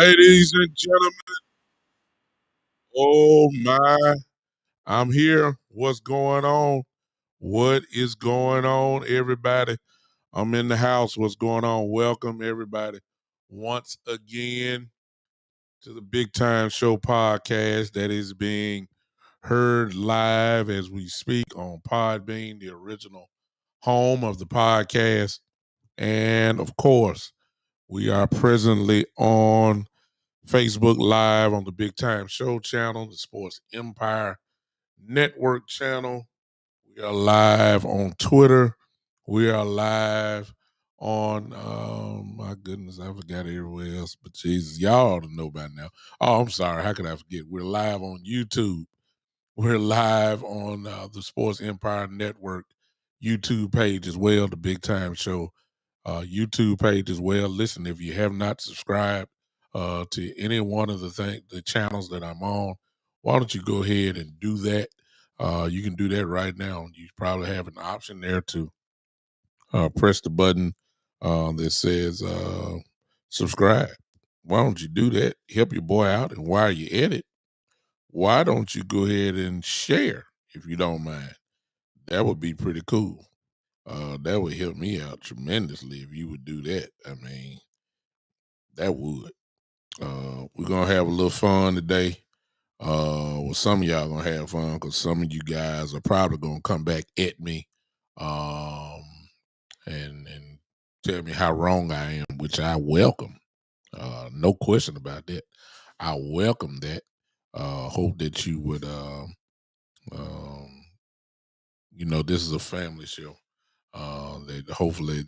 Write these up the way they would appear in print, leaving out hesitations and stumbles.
Ladies and gentlemen, oh my, I'm here. What's going on? What is going on, everybody? I'm in the house. What's going on? Welcome, everybody, once again to the Big Time Show podcast that is being heard live as we speak on Podbean, the original home of the podcast. And of course, we are presently on Facebook Live on the Big Time Show channel, the Sports Empire Network channel. We are live on Twitter. We are live on, my goodness, I forgot everywhere else, but Jesus, y'all ought to know by now. Oh, I'm sorry. How could I forget? We're live on YouTube. We're live on the Sports Empire Network YouTube page as well, the Big Time Show YouTube page as well. Listen, if you have not subscribed to any one of the channels that I'm on, why don't you go ahead and do that? You can do that right now. You probably have an option there to press the button that says subscribe. Why don't you do that? Help your boy out. And while you're at it, why don't you go ahead and share if you don't mind? That would be pretty cool. That would help me out tremendously if you would do that. I mean, that would. We're gonna have a little fun today. Well, some of y'all gonna have fun because some of you guys are probably gonna come back at me, um, and tell me how wrong I am, which I welcome. No question about that. I welcome that. Hope that you would. Um, this is a family show. That hopefully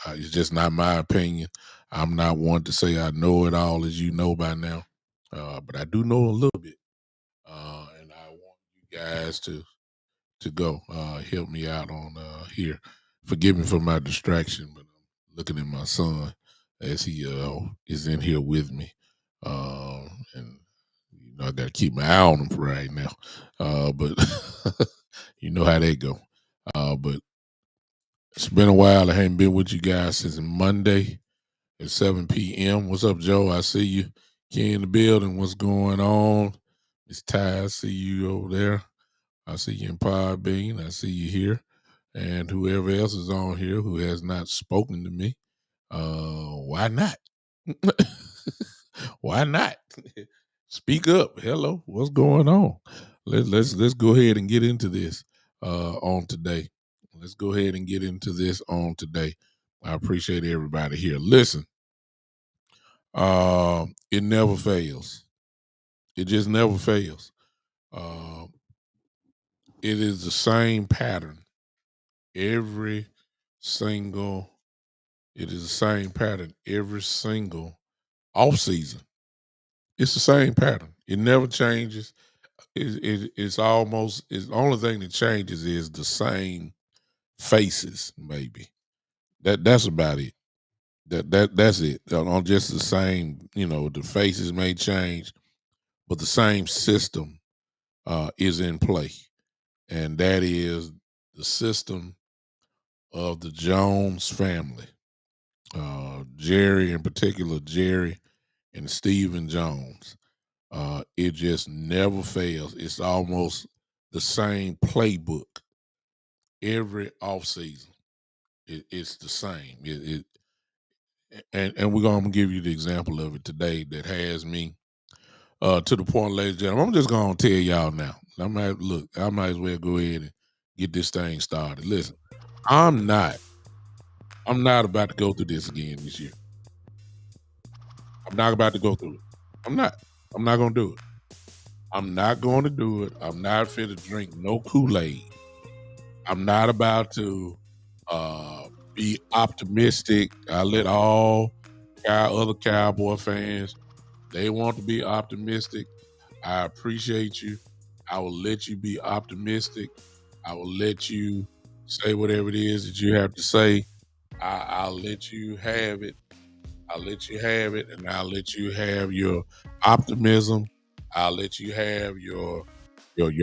it's just not my opinion. I'm not one to say I know it all, as you know by now, but I do know a little bit, and I want you guys to go help me out on here. Forgive me for my distraction, but I'm looking at my son as he is in here with me, and I got to keep my eye on him for right now. But you know how they go. But it's been a while. I haven't been with you guys since Monday at 7 p.m. What's up, Joe? I see you. Key in the building. What's going on? Miss Ty, I see you over there. I see you in Podbean. I see you here. And whoever else is on here who has not spoken to me, why not? Why not? Speak up. Hello, what's going on? Let's go ahead and get into this on today. Let's go ahead and get into this on today. I appreciate everybody here. Listen, it never fails. It just never fails. Uh, it is the same pattern every single. It is the same pattern every single off season. It's the same pattern. It never changes. It's almost. It's the only thing that changes is the same faces. Maybe that's about it. That's it. On just the same. The faces may change, but the same system is in play, and that is the system of the Jones family. Jerry, in particular, Jerry and Stephen Jones. It just never fails. It's almost the same playbook every offseason. It's the same. And we're gonna give you the example of it today that has me to the point, ladies and gentlemen. I'm just gonna tell y'all now. I might as well go ahead and get this thing started. Listen, I'm not. I'm not about to go through this again this year. I'm not about to go through it. I'm not. I'm not gonna do it. I'm not going to do it. I'm not fit to drink no Kool-Aid. I'm not about to be optimistic. I let all other Cowboy fans, they want to be optimistic. I appreciate you. I will let you be optimistic. I will let you say whatever it is that you have to say. I'll let you have it. I'll let you have it, and I'll let you have your optimism. I'll let you have your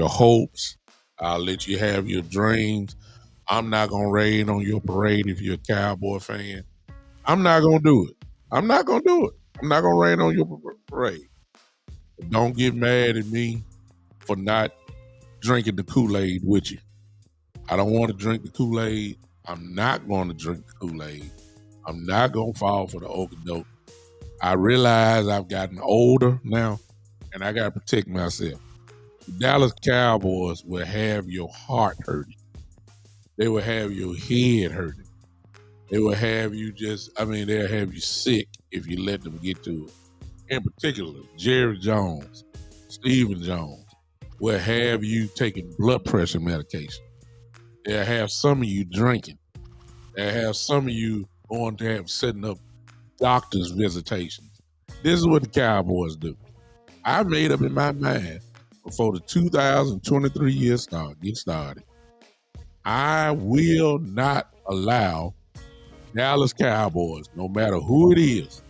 hopes. I'll let you have your dreams. I'm not gonna rain on your parade if you're a Cowboy fan. I'm not gonna do it. I'm not gonna do it. I'm not gonna rain on your parade. But don't get mad at me for not drinking the Kool-Aid with you. I don't want to drink the Kool-Aid. I'm not going to drink the Kool-Aid. I'm not going to fall for the okie-doke. I realize I've gotten older now, and I got to protect myself. The Dallas Cowboys will have your heart hurting. They will have your head hurting. They will have you they'll have you sick if you let them get to it. In particular, Jerry Jones, Stephen Jones will have you taking blood pressure medication. They'll have some of you drinking. They'll have some of you going to have setting up doctor's visitations. This is what the Cowboys do. I made up in my mind before the 2023 year get started. I will not allow Dallas Cowboys, no matter who it is,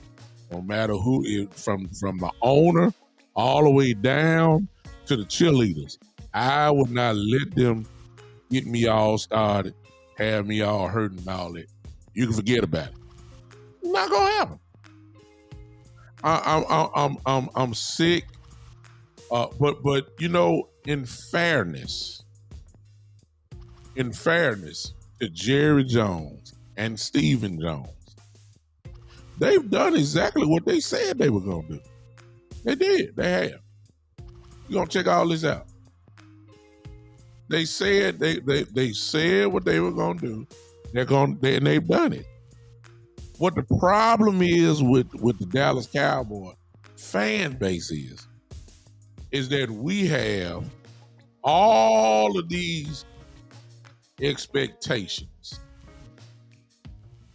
no matter who is from the owner all the way down to the cheerleaders, I will not let them get me all started, have me all hurting and all that. You can forget about it. It's not gonna happen. I'm sick. But you know, in fairness to Jerry Jones and Stephen Jones, they've done exactly what they said they were gonna do. They did. They have. You're gonna check all this out. They said they said what they were gonna do. And they've done it. What the problem is with the Dallas Cowboys fan base is that we have all of these expectations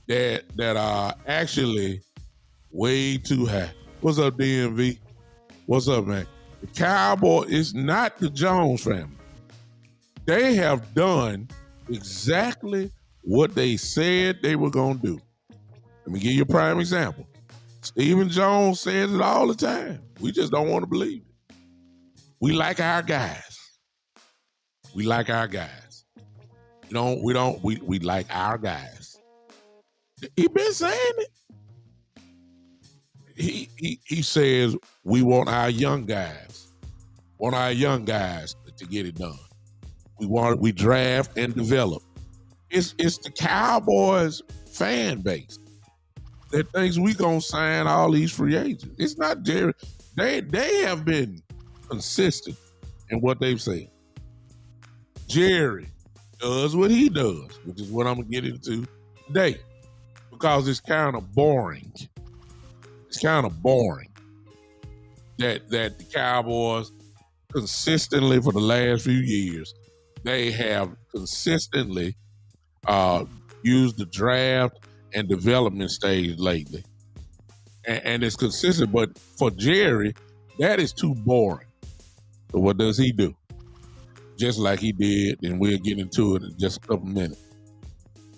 that are actually way too high. What's up, DMV? What's up, man? The Cowboy is not the Jones family. They have done exactly what they said they were going to do. Let me give you a prime example. Stephen Jones says it all the time. We just don't want to believe it. We like our guys. We like our guys. We like our guys. He been saying it. He says we want our young guys. To get it done. We draft and develop. It's the Cowboys fan base that thinks we gonna sign all these free agents. It's not Jerry. They have been consistent in what they've said. Jerry does what he does, which is what I'm gonna get into today, because it's kind of boring. It's kind of boring that the Cowboys consistently for the last few years, they have consistently used the draft and development stage lately. And it's consistent, but for Jerry, that is too boring. So what does he do? Just like he did, and we'll get into it in just a couple minutes.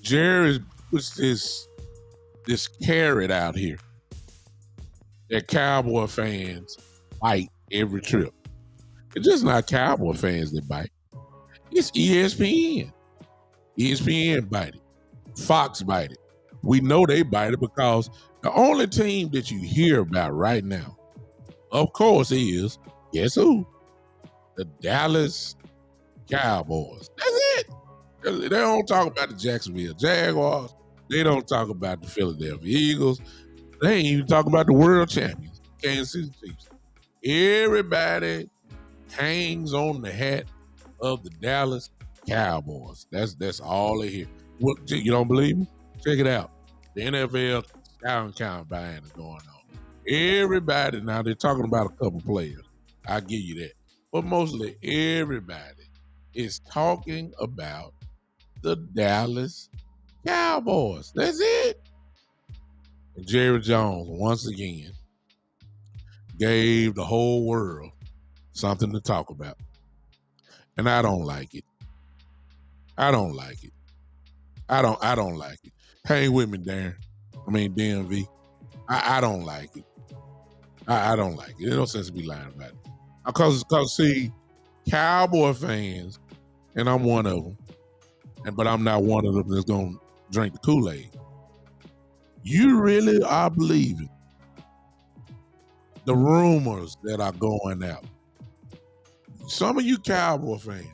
Jerry puts this carrot out here that Cowboy fans bite every trip. It's just not Cowboy fans that bite. It's ESPN. ESPN bite it. Fox bite it. We know they bite it because the only team that you hear about right now, of course, is, guess who? The Dallas Cowboys. That's it. They don't talk about the Jacksonville Jaguars. They don't talk about the Philadelphia Eagles. They ain't even talking about the world champions, Kansas City Chiefs. Everybody hangs on the hat of the Dallas Cowboys. That's all they hear. What, you don't believe me? Check it out. The NFL scouting combine is going on. Everybody, now they're talking about a couple players. I'll give you that. But mostly everybody is talking about the Dallas Cowboys. That's it. And Jerry Jones, once again, gave the whole world something to talk about. And I don't like it. I don't like it. I don't like it. Hang with me, Darren. DMV. I don't like it. I don't like it. There's no sense to be lying about it. Because see, Cowboy fans, and I'm one of them, but I'm not one of them that's going to drink the Kool-Aid. You really are believing the rumors that are going out. Some of you Cowboy fans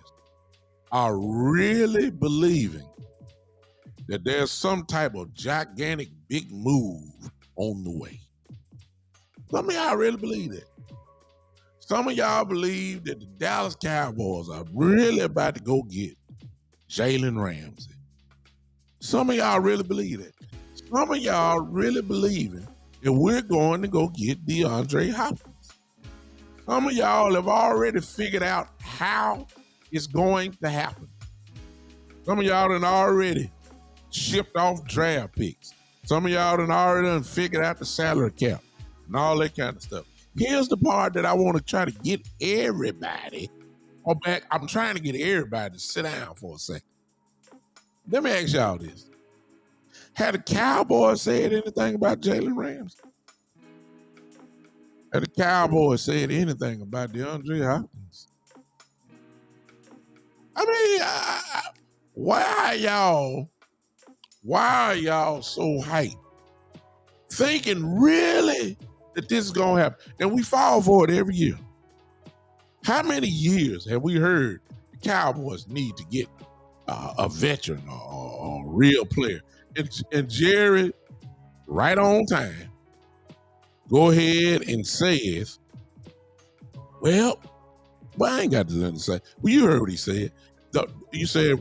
are really believing that there's some type of gigantic big move on the way. Some of y'all really believe that. Some of y'all believe that the Dallas Cowboys are really about to go get Jalen Ramsey. Some of y'all really believe that. Some of y'all really believing that we're going to go get DeAndre Hopkins. Some of y'all have already figured out how it's going to happen. Some of y'all done already shipped off draft picks. Some of y'all done already done figured out the salary cap and all that kind of stuff. Here's the part that I want to try to get everybody back. I'm trying to get everybody to sit down for a second. Let me ask y'all this. Had the Cowboys said anything about Jalen Ramsey? Had the Cowboys said anything about DeAndre Hopkins? I mean, why are y'all so hyped? Thinking really that this is going to happen. And we fall for it every year. How many years have we heard the Cowboys need to get a veteran or a real player? And Jerry, right on time, go ahead and says, well, I ain't got nothing to say. Well, you heard what he said. You said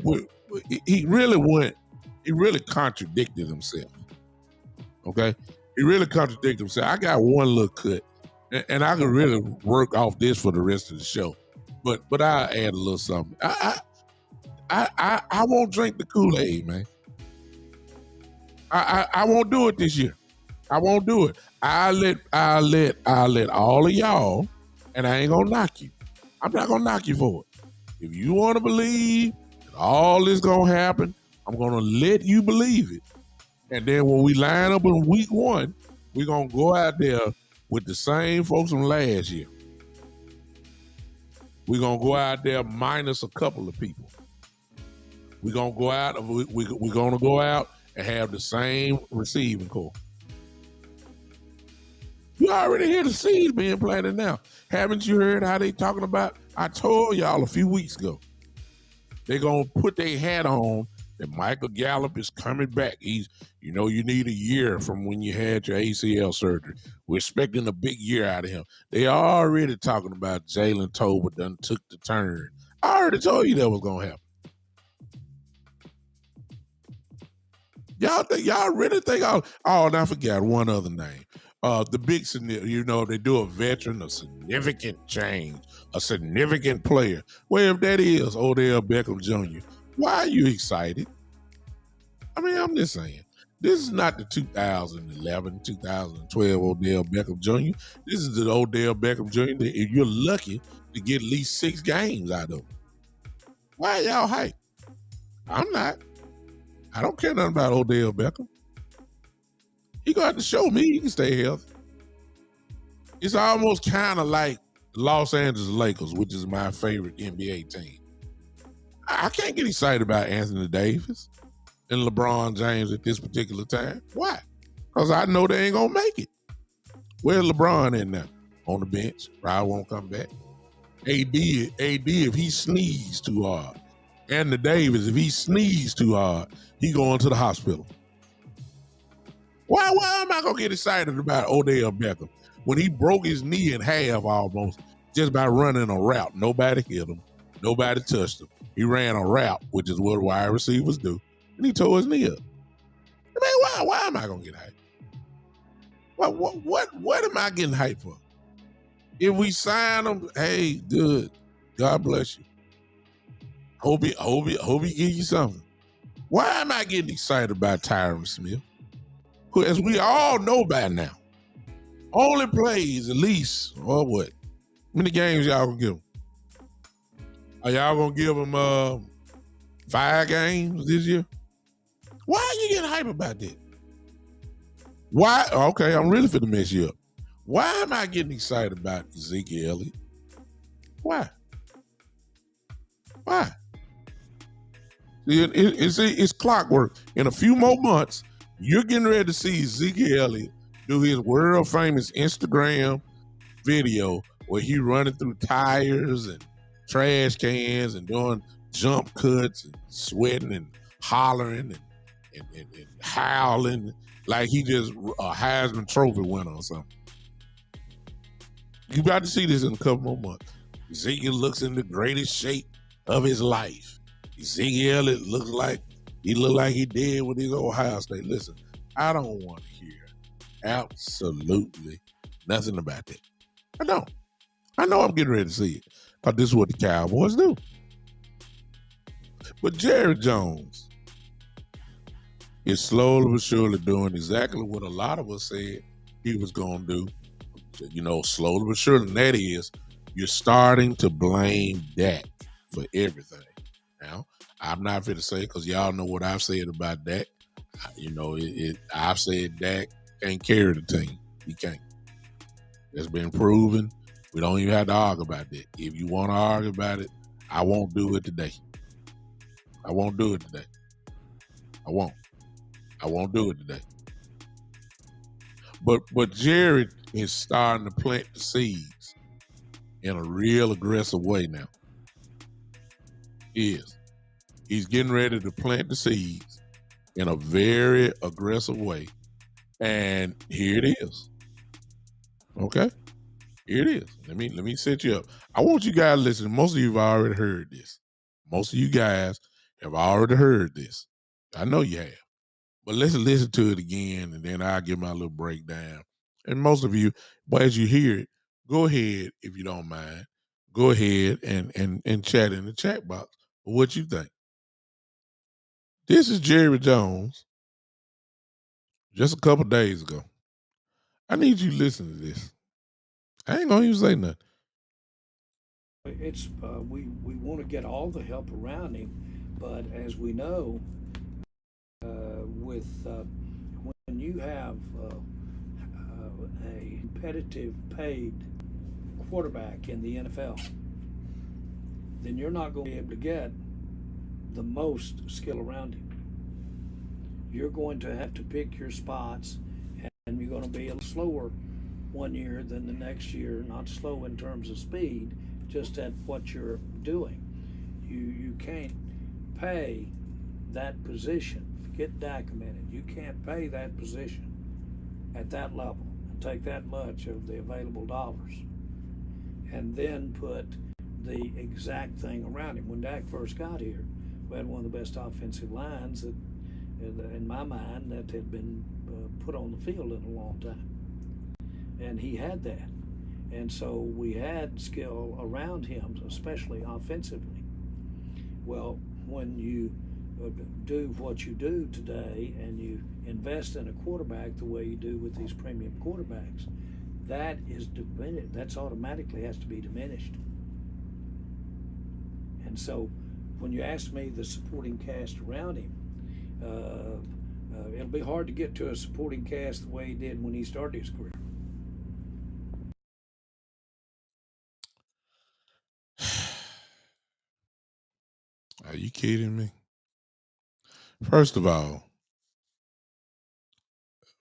he really contradicted himself. Okay? He really contradicted himself. I got one little cut, and I can really work off this for the rest of the show. But I'll add a little something. I won't drink the Kool-Aid, man. I won't do it this year. I won't do it. I'll let all of y'all, and I ain't gonna knock you. I'm not gonna knock you for it. If you want to believe that all this gonna happen, I'm gonna let you believe it. And then when we line up in week 1, we're gonna go out there with the same folks from last year. We're gonna go out there minus a couple of people. We're gonna go out. We're gonna go out and have the same receiving core. You already hear the seed being planted now. Haven't you heard how they talking about? I told y'all a few weeks ago. They're gonna put their hat on that Michael Gallup is coming back. You need a year from when you had your ACL surgery. We're expecting a big year out of him. They already talking about Jalen Tolbert done took the turn. I already told you that was gonna happen. Y'all really think and I forgot one other name. The big, they do a veteran, a significant change, a significant player. Well, if that is Odell Beckham Jr., why are you excited? I mean, I'm just saying, this is not the 2011, 2012 Odell Beckham Jr. This is the Odell Beckham Jr. that if you're lucky to get at least 6 games out of him. Why are y'all hyped? I'm not. I don't care nothing about Odell Beckham. He gonna have to show me he can stay healthy. It's almost kind of like Los Angeles Lakers, which is my favorite NBA team. I can't get excited about Anthony Davis and LeBron James at this particular time. Why? Because I know they ain't gonna make it. Where's LeBron in now? On the bench. Probably won't come back. AD, if he sneezed too hard. Anthony Davis, if he sneezed too hard, he going to the hospital. Why am I going to get excited about Odell Beckham when he broke his knee in half almost just by running a route? Nobody hit him. Nobody touched him. He ran a route, which is what wide receivers do, and he tore his knee up. I mean, why am I going to get hyped? What am I getting hyped for? If we sign him, hey, good. God bless you. Hope he give you something. Why am I getting excited about Tyron Smith? Who, as we all know by now, only plays at least, or what? How many games y'all gonna give him? Are y'all gonna give him 5 games this year? Why are you getting hype about that? Why? Okay, I'm really finna mess you up. Why am I getting excited about Ezekiel Elliott? Why? See, it's clockwork. In a few more months, you're getting ready to see Ezekiel Elliott do his world famous Instagram video where he running through tires and trash cans and doing jump cuts and sweating and hollering and howling like he just a Heisman Trophy winner or something. You about to see this in a couple more months. Ezekiel looks in the greatest shape of his life. Ezekiel looks like he did with his Ohio State. Listen, I don't want to hear absolutely nothing about that. I don't. I know I'm getting ready to see it because this is what the Cowboys do. But Jerry Jones is slowly but surely doing exactly what a lot of us said he was going to do. You know, slowly but surely. And that is, you're starting to blame Dak for everything. Now, I'm not going to say, because y'all know what I've said about Dak. You know, I've said Dak can't carry the team. He can't. It's been proven. We don't even have to argue about that. If you want to argue about it, I won't do it today. I won't do it today. I won't do it today. But Jared is starting to plant the seeds in a real aggressive way now. He is. He's getting ready to plant the seeds in a very aggressive way. And here it is. Okay? Here it is. Let me set you up. I want you guys to listen. Most of you have already heard this. Most of you guys have already heard this. I know you have. But let's listen to it again, and then I'll give my little breakdown. And most of you, but as you hear it, go ahead, if you don't mind, go ahead and chat in the chat box what you think. This is Jerry Jones just a couple days ago. I need you to listen to this. I ain't gonna even say nothing. It's we want to get all the help around him, but as we know, when you have a competitive paid quarterback in the NFL, then you're not going to be able to get the most skill around him. You're going to have to pick your spots, and you're going to be a little slower one year than the next year. Not slow in terms of speed, just at what you're doing. You can't pay that position. Forget Dak a minute. You can't pay that position at that level and take that much of the available dollars and then put the exact thing around him. When Dak first got here, we had one of the best offensive lines that, in my mind, that had been put on the field in a long time. And he had that. And so we had skill around him, especially offensively. Well, when you do what you do today and you invest in a quarterback the way you do with these premium quarterbacks, that is diminished. That's automatically has to be diminished. And so when you ask me the supporting cast around him, it'll be hard to get to a supporting cast the way he did when he started his career. Are you kidding me? First of all,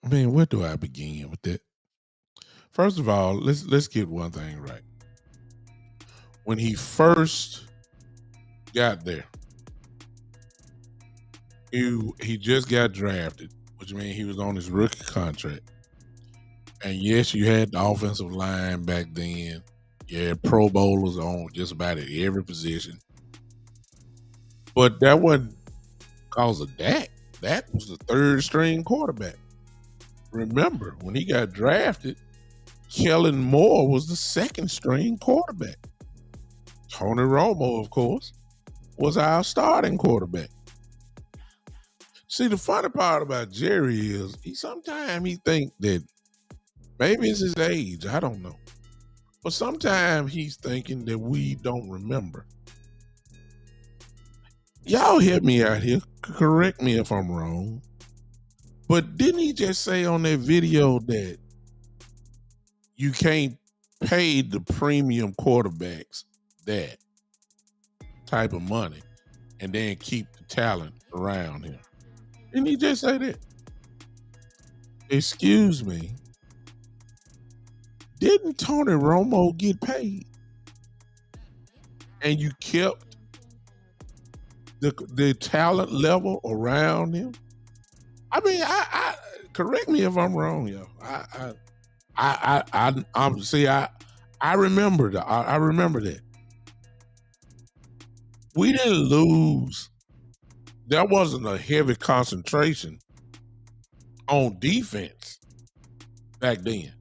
I mean, where do I begin with that? First of all, let's get one thing right. When he first got there, he just got drafted, which means he was on his rookie contract. And yes, you had the offensive line back then. You had Pro Bowlers on just about at every position. But that wasn't because of Dak. Dak was the third string quarterback. Remember, when he got drafted, Kellen Moore was the second string quarterback. Tony Romo, of course, was our starting quarterback. See, the funny part about Jerry is sometimes he think that maybe it's his age, I don't know. But sometimes he's thinking that we don't remember. Y'all help me out here. Correct me if I'm wrong. But didn't he just say on that video that you can't pay the premium quarterbacks that type of money and then keep the talent around him? Didn't he just say that? Excuse me. Didn't Tony Romo get paid? And you kept the talent level around him? I mean, I correct me if I'm wrong, yo. I remember that. I remember that. We didn't lose. There wasn't a heavy concentration on defense back then.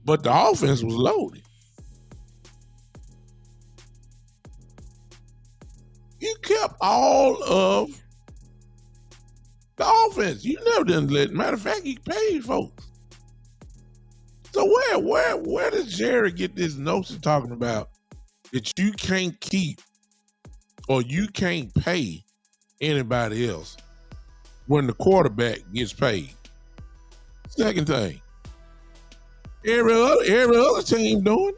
But the offense was loaded. You kept all of the offense. You never didn't let. Matter of fact, you paid folks. So where does Jerry get this notion talking about that you can't keep or you can't pay anybody else when the quarterback gets paid? Second thing, every other team doing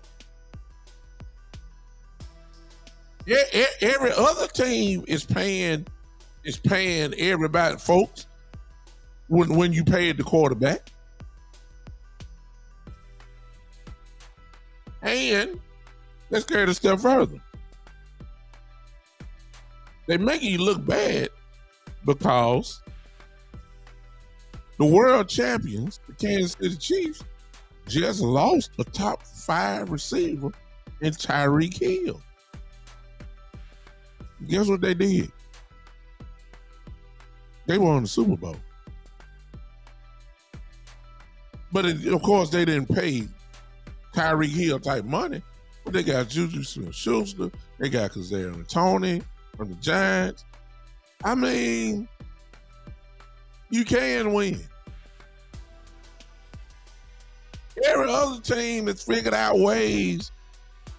it. Every other team is paying everybody, folks, when you paid the quarterback. And let's carry it a step further. They making you look bad because the world champions, the Kansas City Chiefs, just lost a top 5 receiver in Tyreek Hill. Guess what they did? They won the Super Bowl. But of course, they didn't pay Tyreek Hill type money. But they got Juju Smith-Schuster. They got Kadarius Toney from the Giants. I mean, you can win. Every other team has figured out ways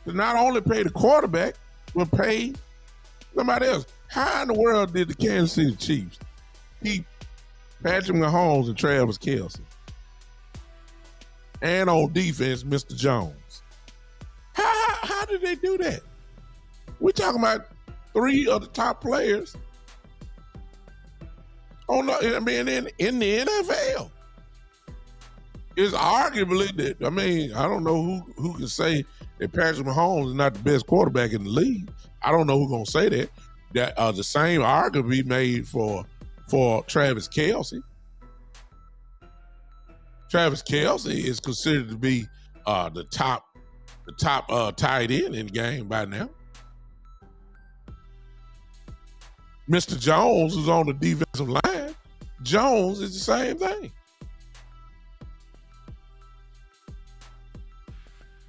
to not only pay the quarterback, but pay somebody else. How in the world did the Kansas City Chiefs keep Patrick Mahomes and Travis Kelce? And on defense, Mr. Jones. How did they do that? We're talking about 3 of the top players in the NFL. It's arguably that, I mean, I don't know who can say that Patrick Mahomes is not the best quarterback in the league. I don't know who's going to say that. That the same argument be made for Travis Kelce. Travis Kelce is considered to be the top tight end in the game by now. Mr. Jones is on the defensive line. Jones is the same thing.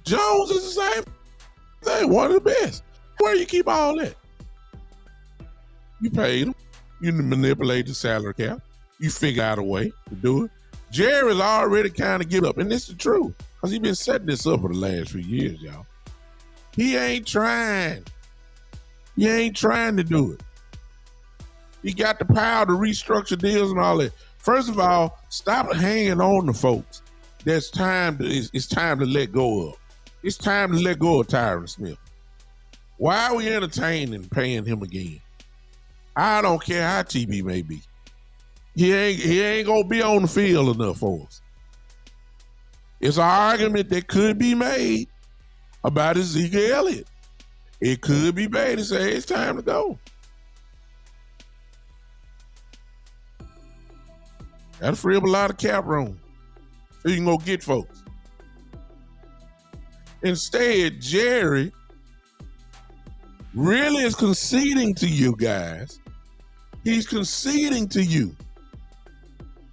Jones is the same thing. One of the best. Where you keep all that? You paid him. You manipulate the salary cap. You figure out a way to do it. Jerry's already kind of give up, and this is the truth, because he's been setting this up for the last few years, y'all. He ain't trying. He ain't trying to do it. He got the power to restructure deals and all that. First of all, stop hanging on to folks. It's time to let go of. It's time to let go of Tyron Smith. Why are we entertaining paying him again? I don't care how TB may be. He ain't gonna be on the field enough for us. It's an argument that could be made about Ezekiel Elliott. It could be made and say, hey, it's time to go. That'll free up a lot of cap room so you can go get folks. Instead, Jerry really is conceding to you guys. He's conceding to you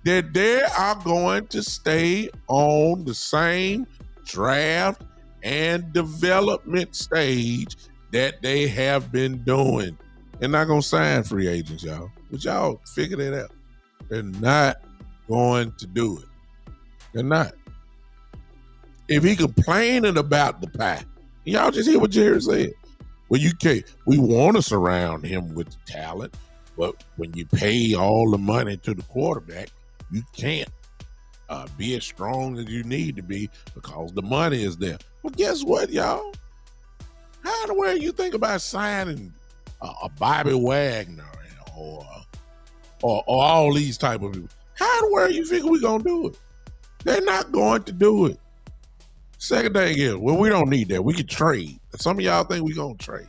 that they are going to stay on the same draft and development stage that they have been doing. They're not going to sign free agents, y'all. But y'all figure that out. They're not going to do it. They're not. If he complaining about the pie, y'all just hear what Jerry said. Well, you can't. We want to surround him with talent, but when you pay all the money to the quarterback, you can't be as strong as you need to be because the money is there. Well, guess what, y'all? How in the world you think about signing a Bobby Wagner or all these type of people? How in the world you figure we're going to do it? They're not going to do it. Second thing is, well, we don't need that. We can trade. Some of y'all think we gonna trade.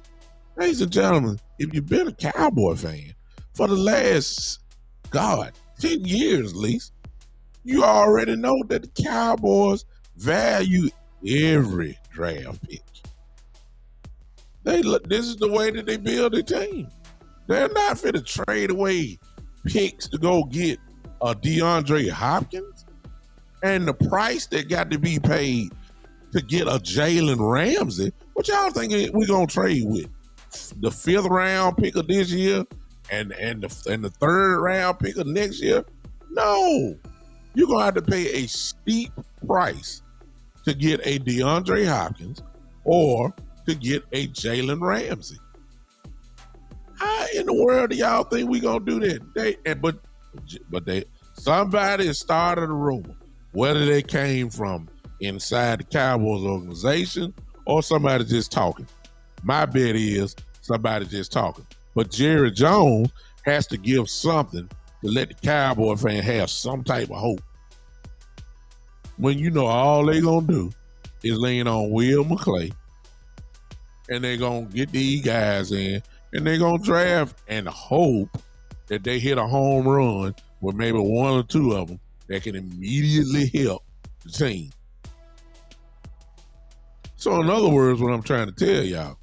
Ladies and gentlemen, if you've been a Cowboy fan for the last, 10 years at least, you already know that the Cowboys value every draft pick. This is the way that they build their team. They're not fit to trade away picks to go get a DeAndre Hopkins, and the price that got to be paid to get a Jalen Ramsey. What y'all think we gonna trade with? The 5th round pick of this year and the 3rd round pick of next year? No, you're gonna have to pay a steep price to get a DeAndre Hopkins or to get a Jalen Ramsey. How in the world do y'all think we gonna do that? Somebody started a rumor, whether they came from inside the Cowboys organization or somebody just talking. My bet is somebody just talking. But Jerry Jones has to give something to let the Cowboy fan have some type of hope. When you know all they gonna do is lean on Will McClay, and they gonna get these guys in, and they gonna draft and hope that they hit a home run with maybe 1 or 2 of them that can immediately help the team. So in other words, what I'm trying to tell y'all,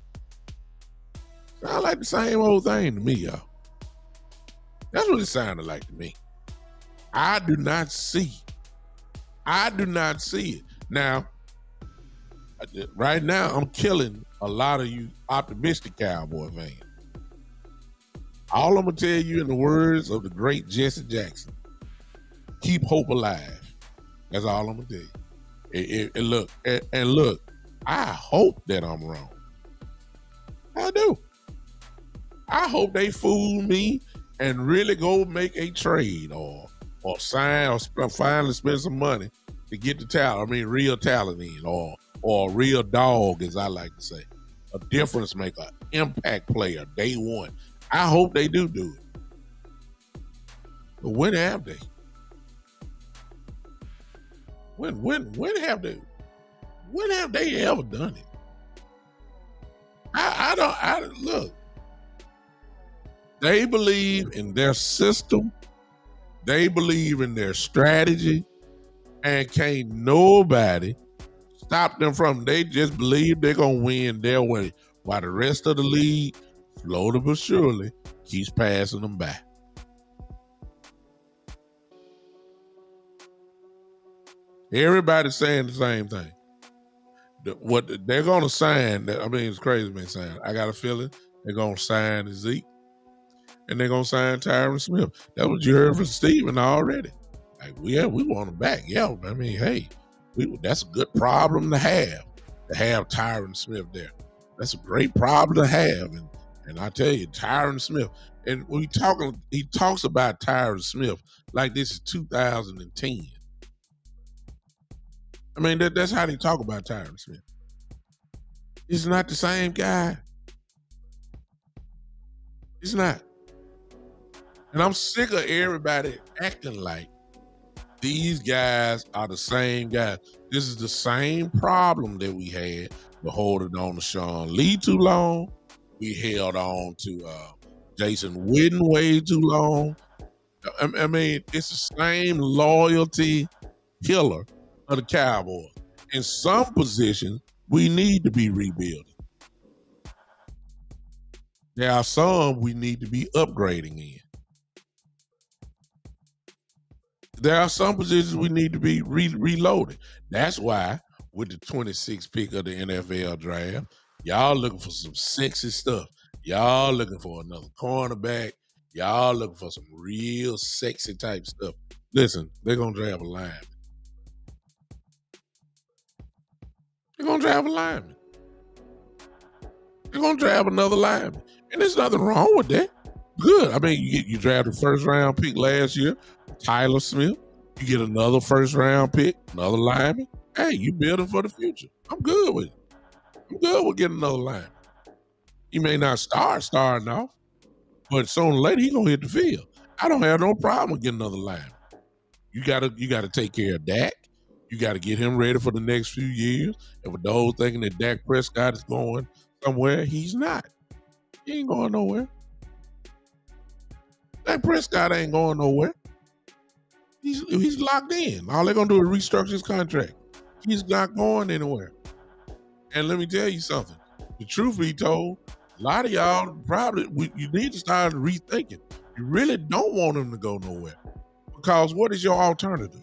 sound like the same old thing to me, y'all. That's what it sounded like to me. I do not see it. Now, right now, I'm killing a lot of you optimistic Cowboy fans. All I'm going to tell you in the words of the great Jesse Jackson, keep hope alive. That's all I'm going to tell you. Look, I hope that I'm wrong. I do. I hope they fool me and really go make a trade or sign or finally spend some money to get the talent. I mean, real talent in or a real dog, as I like to say. A difference maker, impact player, day one. I hope they do it. But when have they? When have they ever done it? Look. They believe in their system. They believe in their strategy, and can't nobody stop them from. They just believe they're gonna win their way, while the rest of the league, slowly but surely, keeps passing them by. Everybody's saying the same thing. What they're gonna sign? I mean, it's crazy, man. Saying I got a feeling they're gonna sign Zeke, and they're gonna sign Tyron Smith. That's what you heard from Steven already. Like, we want him back. Yeah, I mean, hey, that's a good problem to have Tyron Smith there. That's a great problem to have, and I tell you, Tyron Smith. And he talks about Tyron Smith like this is 2010. I mean, that's how they talk about Tyron Smith. He's not the same guy. He's not. And I'm sick of everybody acting like these guys are the same guys. This is the same problem that we had with holding on to Sean Lee too long. We held on to Jason Witten way too long. I mean, it's the same loyalty killer of the Cowboys. In some positions, we need to be rebuilding. There are some we need to be upgrading in. There are some positions we need to be reloaded. That's why with the 26th pick of the NFL draft, y'all looking for some sexy stuff. Y'all looking for another cornerback. Y'all looking for some real sexy type stuff. Listen, they're going to draft a lineman. They're going to draft a lineman. They're going to draft another lineman. And there's nothing wrong with that. Good. I mean, you drafted first round pick last year, Tyler Smith. You get another first round pick, another lineman. Hey, you building for the future. I'm good with it. I'm good with getting another lineman. He may not starting off, but sooner or later he gonna hit the field. I don't have no problem with getting another lineman. You gotta take care of Dak. You got to get him ready for the next few years. And for those thinking that Dak Prescott is going somewhere, he's not. He ain't going nowhere. Dak Prescott ain't going nowhere. He's locked in. All they're going to do is restructure his contract. He's not going anywhere. And let me tell you something. The truth be told, a lot of y'all probably, you need to start rethinking. You really don't want him to go nowhere. Because what is your alternative?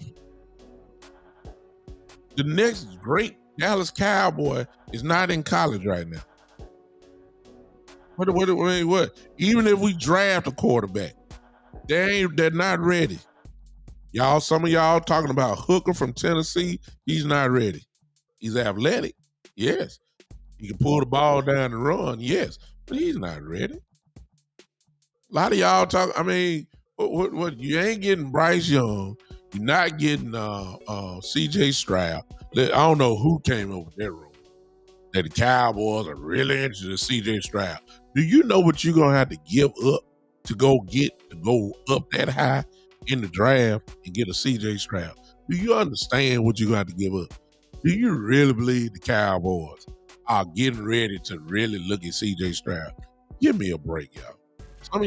The next great Dallas Cowboy is not in college right now. What? Even if we draft a quarterback, they're not ready. Y'all, some of y'all talking about Hooker from Tennessee. He's not ready. He's athletic, yes. He can pull the ball down and run, yes, but he's not ready. A lot of y'all talk. I mean, what? You ain't getting Bryce Young. You're not getting C.J. Stroud. I don't know who came over their room. That the Cowboys are really interested in C.J. Stroud. Do you know what you're gonna have to give up to go up that high in the draft and get a C.J. Stroud? Do you understand what you're gonna have to give up? Do you really believe the Cowboys are getting ready to really look at C.J. Stroud? Give me a break, y'all. Some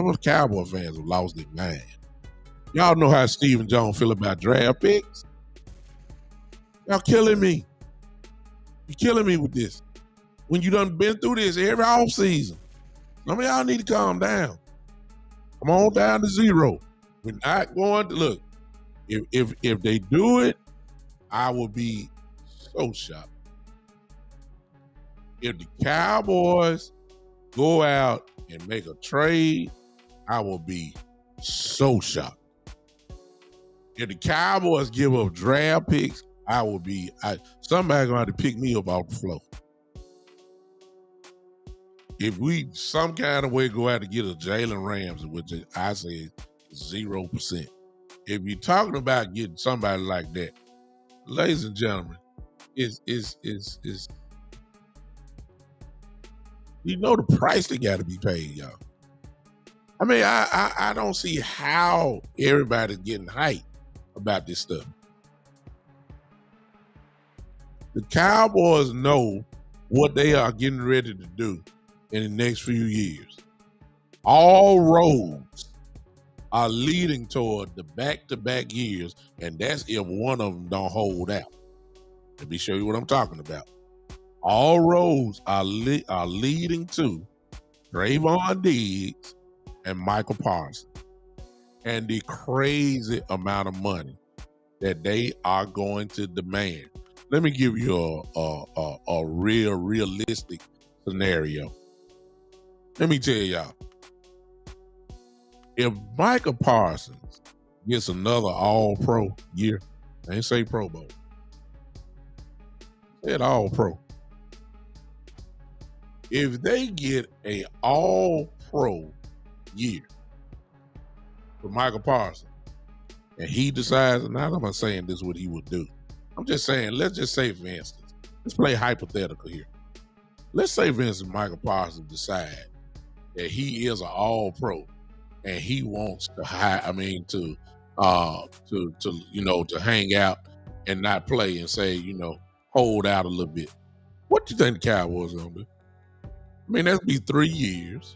of the Cowboy fans have lost their mind. Y'all know how Stephen Jones feel about draft picks. Y'all killing me. You're killing me with this. When you done been through this every offseason, some of y'all need to calm down. Come on down to zero. We're not going to look. If they do it, I will be so shocked. If the Cowboys go out and make a trade, I will be so shocked. If the Cowboys give up draft picks, I will be. Somebody gonna have to pick me up off the floor. If we some kind of way go out to get a Jalen Ramsey, which I say is 0%. If you're talking about getting somebody like that, ladies and gentlemen, is you know the price that got to be paid, y'all. I mean, I don't see how everybody's getting hyped about this stuff. The Cowboys know what they are getting ready to do in the next few years. All roads are leading toward the back-to-back years, and that's if one of them don't hold out. Let me show you what I'm talking about. All roads are leading to Trayvon Diggs and Michael Parsons and the crazy amount of money that they are going to demand. Let me give you a realistic scenario. Let me tell y'all, if Michael Parsons gets another All-Pro year, I ain't say Pro Bowl, said All-Pro. If they get a All-Pro year for Michael Parsons, and he decides, and I'm not saying this is what he would do. I'm just saying, let's just say, for instance, let's play hypothetical here. Let's say, for instance, Michael Parsons decide that he is an All-Pro and he wants to to hang out and not play and say, hold out a little bit. What do you think the Cowboys are gonna do? I mean, that'd be 3 years,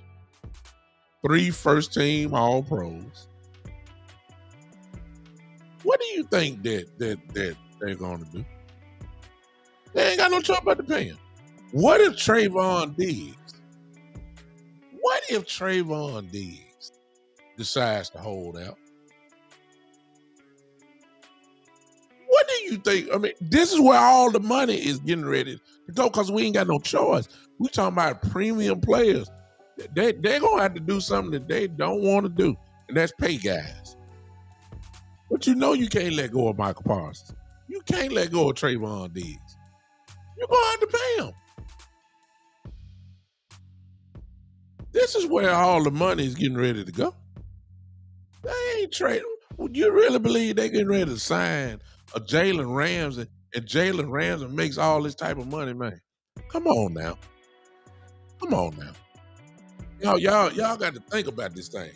3 first-team All-Pros. What do you think that they're going to do? They ain't got no choice but to pay him. What if Trayvon Diggs decides to hold out? What do you think? I mean, this is where all the money is getting ready to go because we ain't got no choice. We talking about premium players. They're going to have to do something that they don't want to do, and that's pay guys. But you can't let go of Michael Parsons. You can't let go of Trayvon Diggs. You're going to have to pay him. This is where all the money is getting ready to go. They ain't trading. You really believe they getting ready to sign a Jalen Ramsey and Jalen Ramsey makes all this type of money, man? Come on now. Y'all got to think about this thing.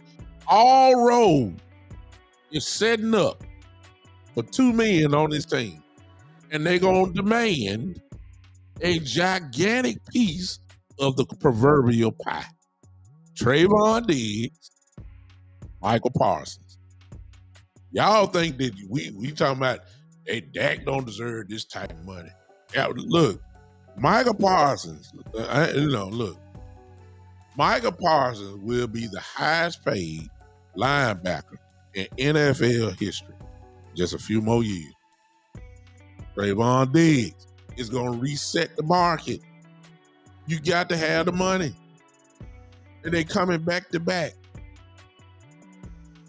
All road is setting up for $2 million on this team. And they're going to demand a gigantic piece of the proverbial pie. Trayvon Diggs, Michael Parsons. Y'all think that we talking about, hey, Dak don't deserve this type of money. Yeah, look, Michael Parsons, Michael Parsons will be the highest paid linebacker in NFL history. Just a few more years. Trayvon Diggs is going to reset the market. You got to have the money. And they coming back to back.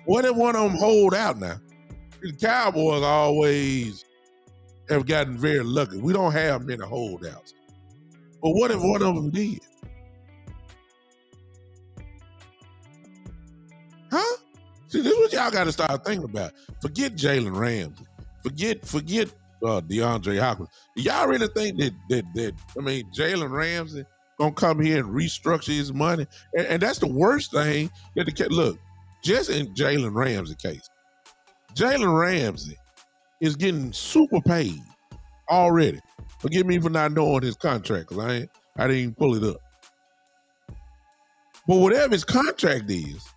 What if one of them hold out now? The Cowboys always have gotten very lucky. We don't have many holdouts. But what if one of them did? Huh? See, this is what y'all got to start thinking about. Forget Jalen Ramsey. Forget DeAndre Hopkins. Do y'all really think that Jalen Ramsey gonna come here and restructure his money? And that's the worst thing that look, just in Jalen Ramsey's case. Jalen Ramsey is getting super paid already. Forgive me for not knowing his contract, because I didn't even pull it up. But whatever his contract is,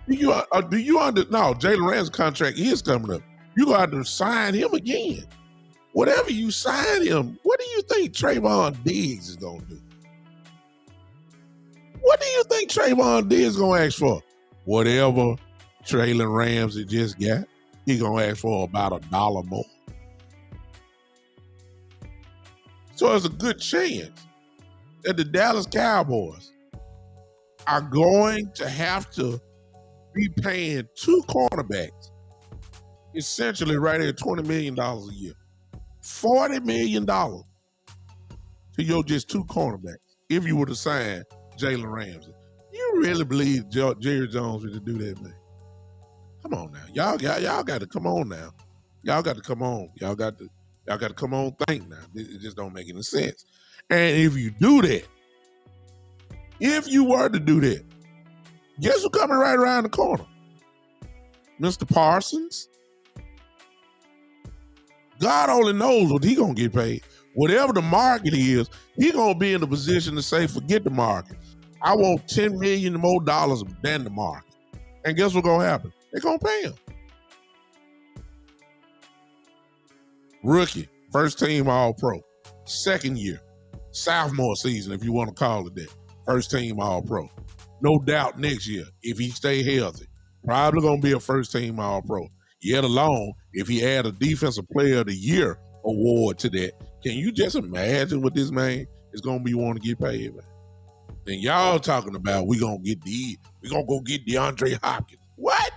Jalen Ramsey's contract is coming up. You got to sign him again. Whatever you sign him, what do you think Trayvon Diggs is going to do? What do you think Trayvon Diggs is going to ask for? Whatever Jalen Ramsey just got, he's going to ask for about $1 more. So there's a good chance that the Dallas Cowboys are going to have to be paying 2 cornerbacks essentially right at $20 million a year. $40 million to your just 2 cornerbacks if you were to sign Jalen Ramsey. You really believe Jerry Jones would do that, man? Come on now. Y'all got to come on now. Y'all got to come on. Y'all got to come on think now. It just don't make any sense. And if you do that, if you were to do that, guess who's coming right around the corner? Mr. Parsons. God only knows what he gonna get paid. Whatever the market is, he gonna be in a position to say, forget the market. I want $10 million more than the market. And guess what's gonna happen? They're gonna pay him. Rookie, first team All-Pro. Second year, sophomore season, if you want to call it that. First team All-Pro. No doubt next year, if he stay healthy, probably gonna be a first team All-Pro. Yet alone, if he add a Defensive Player of the Year award to that, can you just imagine what this man is gonna be wanting to get paid, man? Then y'all talking about we gonna go get DeAndre Hopkins. What?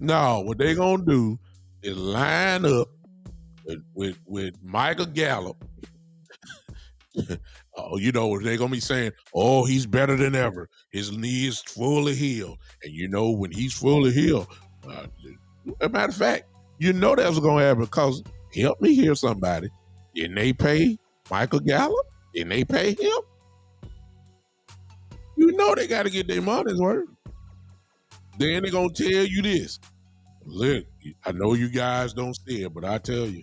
No, what they gonna do is line up with Michael Gallup. They're going to be saying, oh, he's better than ever. His knee is fully healed. And when he's fully healed, as a matter of fact, that's what's going to happen, because help me hear somebody. Didn't they pay Michael Gallup? Didn't they pay him? They got to get their money's worth. Then they're going to tell you this. Look, I know you guys don't see it, but I tell you,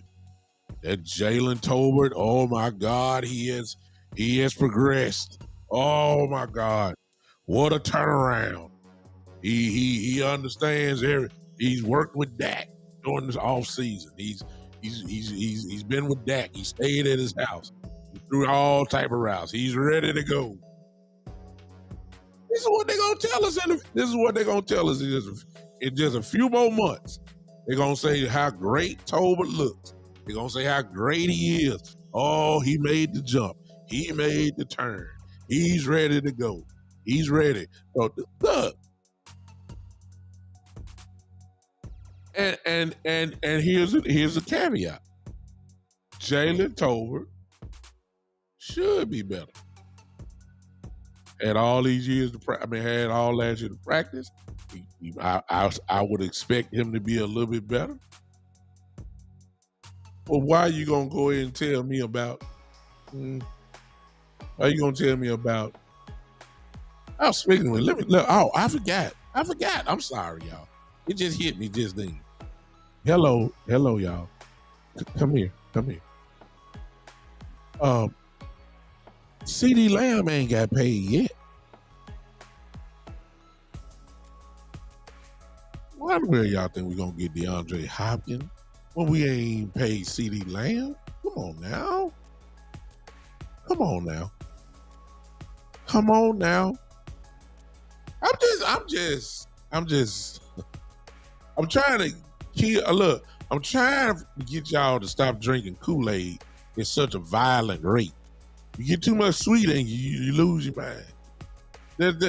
that Jalen Tolbert, oh my God, he has progressed. Oh my God, what a turnaround! He understands he's worked with Dak during this off season. He's been with Dak. He stayed at his house. He threw all type of routes. He's ready to go. This is what they're gonna tell us. This is what they're gonna tell us in just a few more months. They're gonna say how great Tolbert looks. They're going to say how great he is. Oh, he made the jump. He made the turn. He's ready to go. He's ready. So, look. And here's a caveat. Jalen Tolbert should be better. Had all these years had all last year to practice. I would expect him to be a little bit better. Well, why are you going to go ahead and tell me about, I was speaking with, I forgot. I forgot. I'm sorry, y'all. It just hit me just then. Hello, y'all. Come here. CeeDee Lamb ain't got paid yet. Why the hell y'all think we're gonna get DeAndre Hopkins when we ain't paid CeeDee Lamb? Come on now. I'm trying to I'm trying to get y'all to stop drinking Kool-Aid at such a violent rate. You get too much sweet and you lose your mind.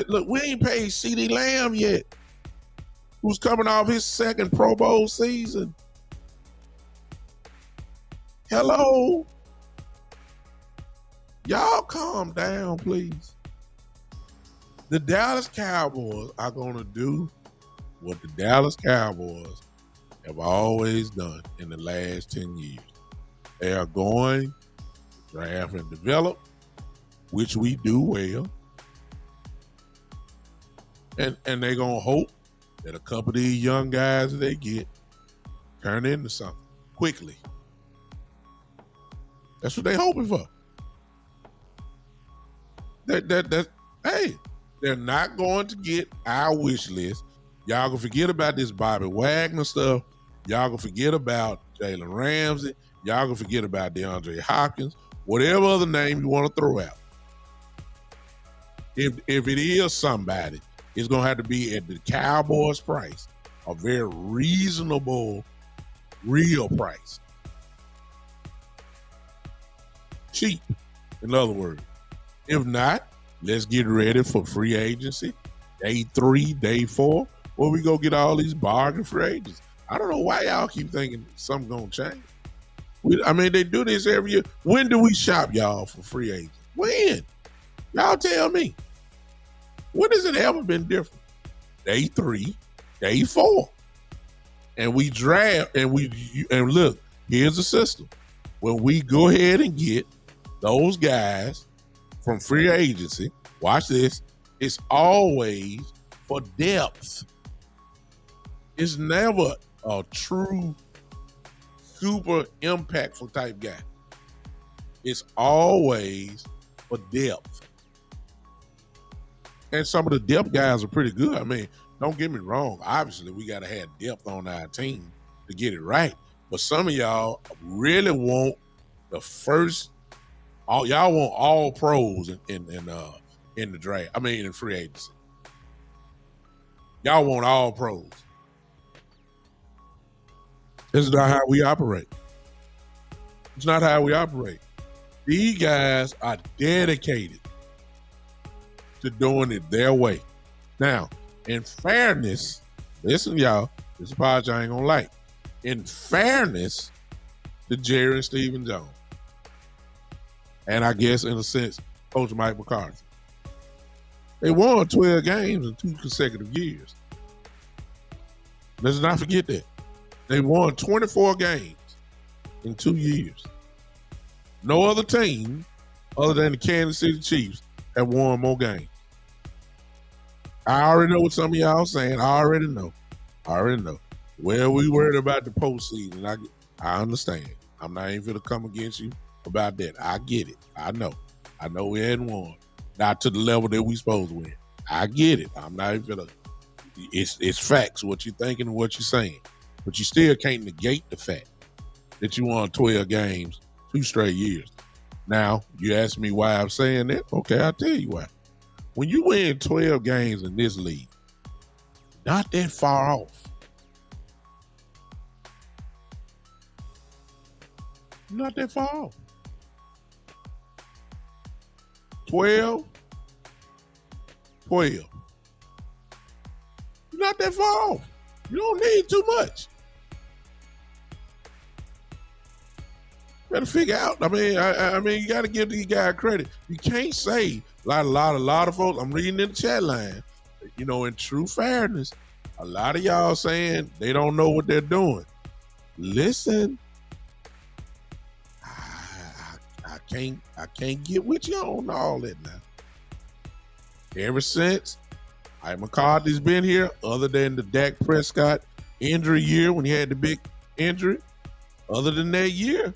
Look, we ain't paid CeeDee Lamb yet, who's coming off his second Pro Bowl season. Hello? Y'all calm down, please. The Dallas Cowboys are going to do what the Dallas Cowboys have always done in the last 10 years. They are going to draft and develop, which we do well. And they're going to hope that a couple of these young guys that they get turn into something quickly. That's what they're hoping for. Hey, they're not going to get our wish list. Y'all can forget about this Bobby Wagner stuff. Y'all can forget about Jalen Ramsey. Y'all can forget about DeAndre Hopkins. Whatever other name you want to throw out. If it is somebody, it's going to have to be at the Cowboys' price, a very reasonable, real price. Cheap, in other words. If not, let's get ready for free agency. Day 3, day 4, where we go get all these bargain free agents. I don't know why y'all keep thinking something's going to change. They do this every year. When do we shop, y'all, for free agents? When? Y'all tell me. When has it ever been different? Day 3, day 4. And we draft, and look, here's the system. When we go ahead and get those guys from free agency, watch this, it's always for depth. It's never a true super impactful type guy. It's always for depth. And some of the depth guys are pretty good. Don't get me wrong. Obviously, we got to have depth on our team to get it right. But some of y'all really want the first. Y'all want all pros in the draft. In free agency. Y'all want all pros. This is not how we operate. It's not how we operate. These guys are dedicated to doing it their way. Now, in fairness, listen, y'all, this is a part y'all ain't gonna like. In fairness to Jerry and Stephen Jones, and I guess in a sense, Coach Mike McCarthy, they won 12 games in 2 consecutive years. Let's not forget that. They won 24 games in 2 years. No other team other than the Kansas City Chiefs have won more games. I already know what some of y'all saying. I already know. Well, we worried about the postseason. I understand. I'm not even going to come against you about that. I get it. I know we hadn't won. Not to the level that we supposed to win. I get it. I'm not even going to. It's facts, what you're thinking and what you're saying. But you still can't negate the fact that you won 12 games 2 straight years. Now, you ask me why I'm saying that? Okay, I'll tell you why. When you win 12 games in this league, not that far off. Not that far off. 12. Not that far off. You don't need too much. Better figure out. You got to give these guys credit. You can't say a lot of folks. I'm reading in the chat line. In true fairness, a lot of y'all saying they don't know what they're doing. Listen, I can't get with you on all that now. Ever since Mike McCarthy's been here, other than the Dak Prescott injury year when he had the big injury. Other than that year,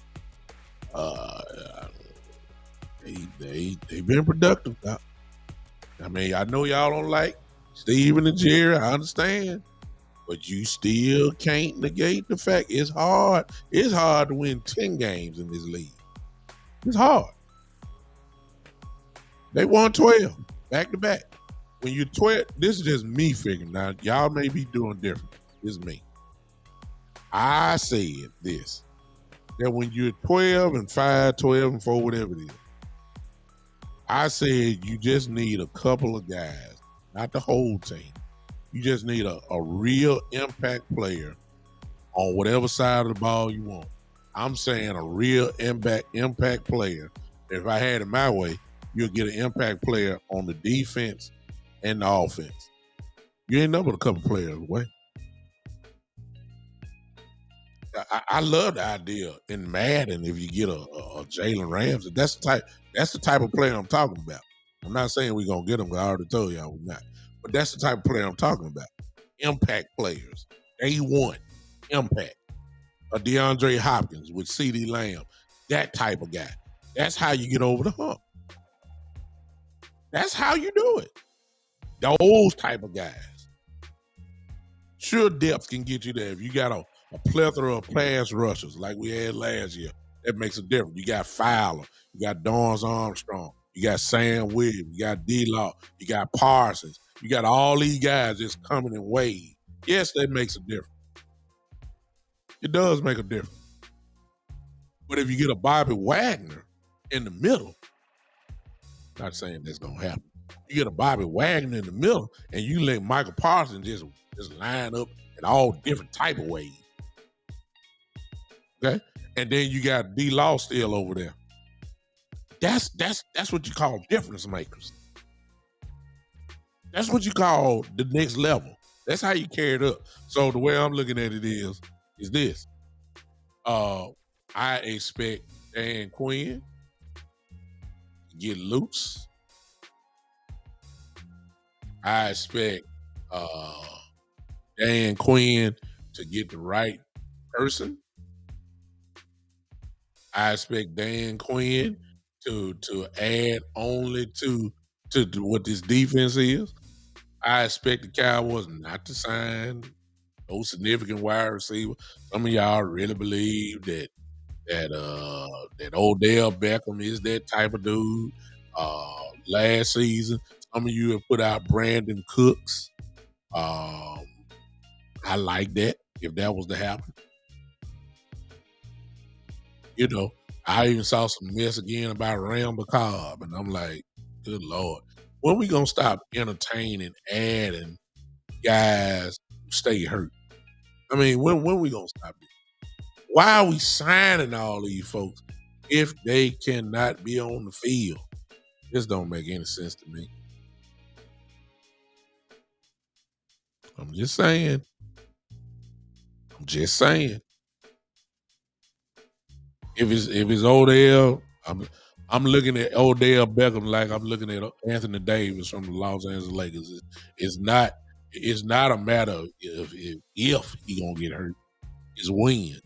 they've been productive. I mean, I know y'all don't like Steven and Jerry. I understand. But you still can't negate the fact it's hard. It's hard to win 10 games in this league. It's hard. They won 12 back to back. When you're 12, this is just me figuring. Now, y'all may be doing different. This is me. I said this, that when you're 12 and 5, 12 and 4, whatever it is, I said you just need a couple of guys, not the whole team. You just need a real impact player on whatever side of the ball you want. I'm saying a real impact player. If I had it my way, you'll get an impact player on the defense and the offense. You ain't numbered a couple players away. I love the idea in Madden if you get a Jalen Ramsey. That's the type of player I'm talking about. I'm not saying we're gonna get him, because I already told y'all we're not. But that's the type of player I'm talking about. Impact players. Day one. Impact. A DeAndre Hopkins with CeeDee Lamb. That type of guy. That's how you get over the hump. That's how you do it. Those type of guys. Sure, depth can get you there. If you got a plethora of pass rushers like we had last year, that makes a difference. You got Fowler. You got Dorrance Armstrong. You got Sam Williams. You got D-Law. You got Parsons. You got all these guys just coming in waves. Yes, that makes a difference. It does make a difference. But if you get a Bobby Wagner in the middle, not saying that's going to happen. You get a Bobby Wagner in the middle, and you let Michael Parsons just line up in all different type of ways. Okay? And then you got D-Law still over there. That's what you call difference makers. That's what you call the next level. That's how you carry it up. So the way I'm looking at it is this. I expect Dan Quinn to get loose. I expect Dan Quinn to get the right person. I expect Dan Quinn to add only to what this defense is. I expect the Cowboys not to sign no significant wide receiver. Some of y'all really believe that Odell Beckham is that type of dude. Last season, some of you have put out Brandon Cooks. I like that if that was to happen. You know, I even saw some mess again about Randall Cobb, and I'm like, good Lord. When we gonna stop entertaining, adding guys who stay hurt? I mean, when we gonna stop this? Why are we signing all these folks if they cannot be on the field? This don't make any sense to me. I'm just saying. If it's Odell, I'm looking at Odell Beckham like I'm looking at Anthony Davis from the Los Angeles Lakers. It's not a matter of if he gonna get hurt. It's when.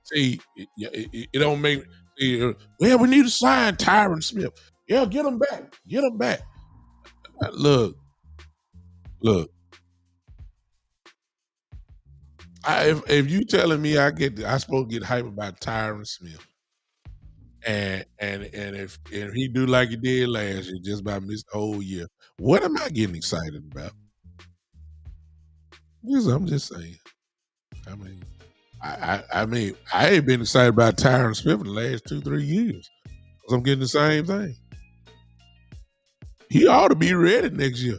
See, it don't make. Well, we need to sign Tyron Smith. Yeah, get him back. Look. If you telling me I supposed to get hype about Tyron Smith, and if he do like he did last year, just about missed the whole year, what am I getting excited about? I'm just saying. I mean, I ain't been excited about Tyron Smith in the last 2-3 years because I'm getting the same thing. He ought to be ready next year.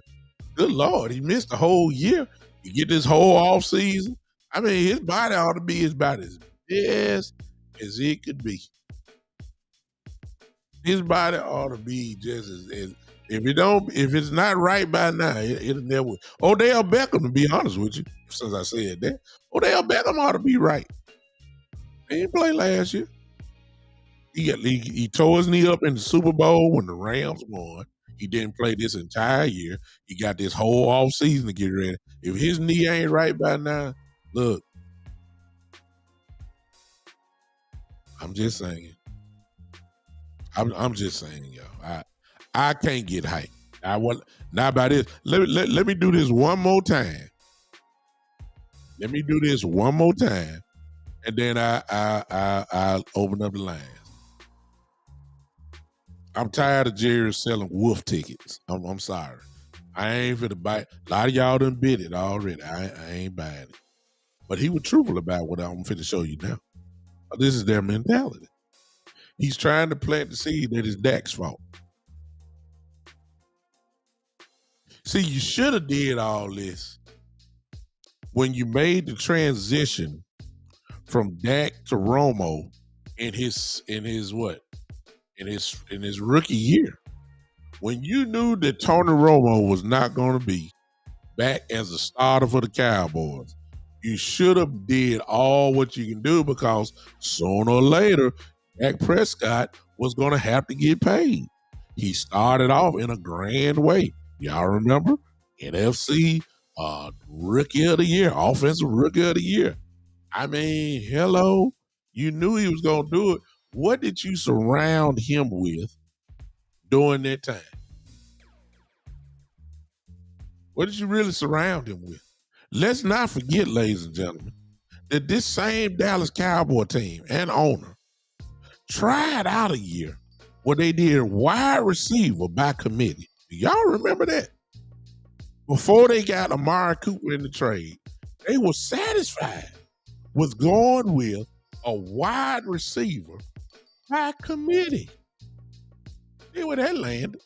Good Lord, he missed the whole year. You get this whole off season. I mean, his body ought to be about as best as it could be. His body ought to be just as if it's not right by now, it'll never. Odell Beckham, to be honest with you, since I said that, Odell Beckham ought to be right. He didn't play last year. He tore his knee up in the Super Bowl when the Rams won. He didn't play this entire year. He got this whole off season to get ready. If his knee ain't right by now, look, I'm just saying. I'm just saying, y'all. I can't get hyped. I want not by this. Let me do this one more time. Let me do this one more time, and then I'll open up the lines. I'm tired of Jerry selling wolf tickets. I'm sorry. I ain't finna buy it. A lot of y'all done bid it already. I ain't buying it. But he was truthful about what I'm finna show you now. This is their mentality. He's trying to plant the seed that is Dak's fault. See, you should have did all this when you made the transition from Dak to Romo in his rookie year. When you knew that Tony Romo was not going to be back as a starter for the Cowboys, you should have did all what you can do, because sooner or later, Dak Prescott was going to have to get paid. He started off in a grand way. Y'all remember? NFC Rookie of the Year, Offensive Rookie of the Year. I mean, hello. You knew he was going to do it. What did you surround him with during that time? What did you really surround him with? Let's not forget, ladies and gentlemen, that this same Dallas Cowboy team and owner tried out a year where they did wide receiver by committee. Do y'all remember that? Before they got Amari Cooper in the trade, they were satisfied with going with a wide receiver by committee. See where that landed.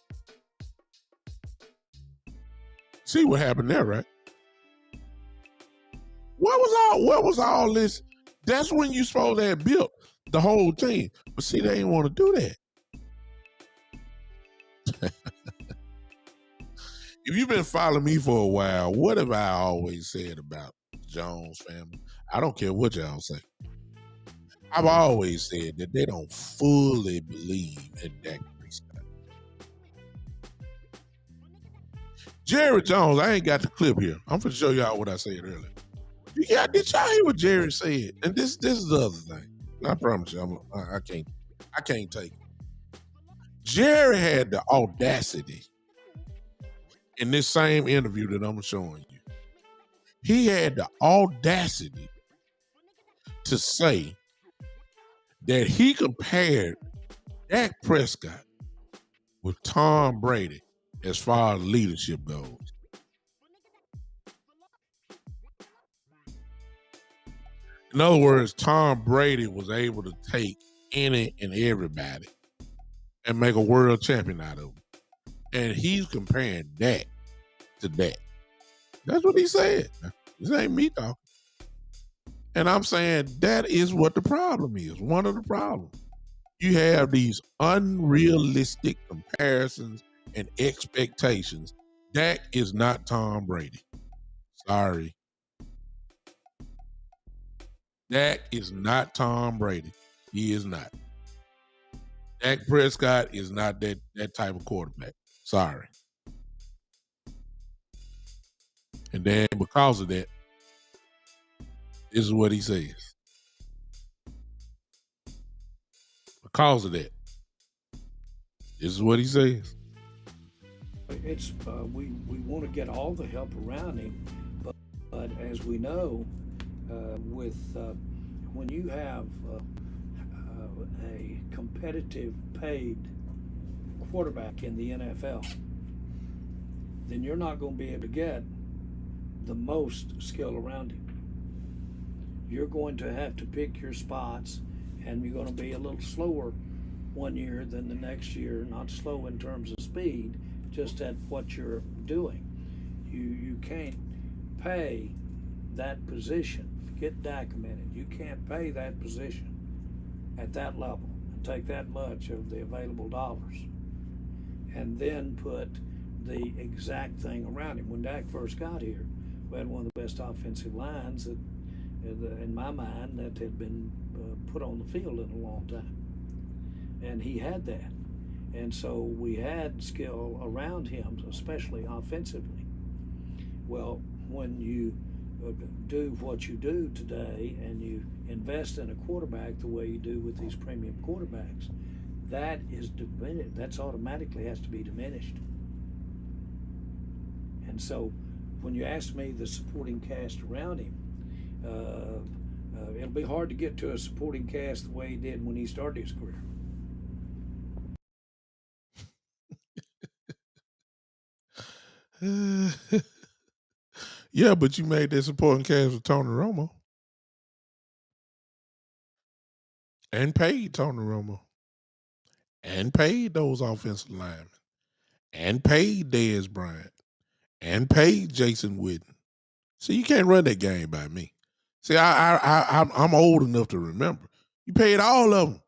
See what happened there, right? What was all this? That's when you supposed to have built the whole team. But see, they didn't want to do that. If you've been following me for a while, what have I always said about the Jones family? I don't care what y'all say. I've always said that they don't fully believe in Dak Prescott. Jerry Jones, I ain't got the clip here. I'm going to show y'all what I said earlier. Yeah, did y'all hear what Jerry said? And this is the other thing. I promise you, I can't take it. Jerry had the audacity in this same interview that I'm showing you. He had the audacity to say that he compared Dak Prescott with Tom Brady as far as leadership goes. In other words, Tom Brady was able to take any and everybody and make a world champion out of them. And he's comparing Dak to Dak. That's what he said. This ain't me talking. And I'm saying that is what the problem is. One of the problems. You have these unrealistic comparisons and expectations. Dak is not Tom Brady. Sorry. Dak is not Tom Brady. He is not. Dak Prescott is not that type of quarterback. Sorry. And then because of that, this is what he says. Because of that, this is what he says. It's we want to get all the help around him, but as we know, when you have a competitive paid quarterback in the NFL, then you're not going to be able to get the most skill around him. You're going to have to pick your spots, and you're going to be a little slower one year than the next year. Not slow in terms of speed, just at what you're doing. You can't pay that position. Forget Dak a minute. You can't pay that position at that level and take that much of the available dollars and then put the exact thing around him. When Dak first got here, we had one of the best offensive lines that, in my mind, that had been put on the field in a long time. And he had that. And so we had skill around him, especially offensively. Well, when you do what you do today and you invest in a quarterback the way you do with these premium quarterbacks, that is diminished. That's automatically has to be diminished. And so when you ask me the supporting cast around him, it'll be hard to get to a supporting cast the way he did when he started his career. Yeah, but you made that supporting cast with Tony Romo and paid Tony Romo and paid those offensive linemen and paid Dez Bryant and paid Jason Witten. See, you can't run that game by me. See, I'm old enough to remember. You paid all of them.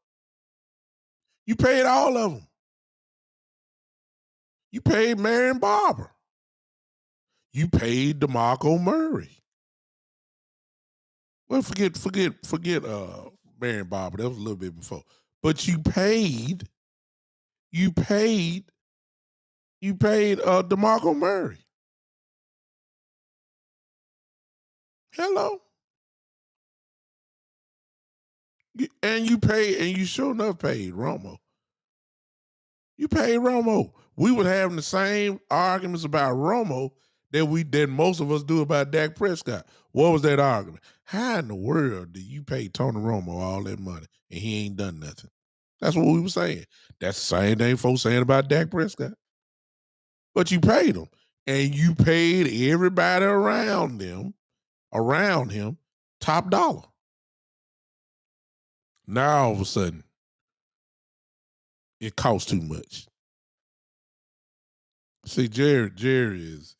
You paid all of them. You paid Marion Barber. You paid DeMarco Murray. Well, forget Marion Barber. That was a little bit before. But you paid DeMarco Murray. Hello. And you sure enough paid Romo. You paid Romo. We were having the same arguments about Romo that most of us do about Dak Prescott. What was that argument? How in the world do you pay Tony Romo all that money and he ain't done nothing? That's what we were saying. That's the same thing folks saying about Dak Prescott. But you paid him. And you paid everybody around him top dollar. Now all of a sudden, it costs too much. See, Jerry is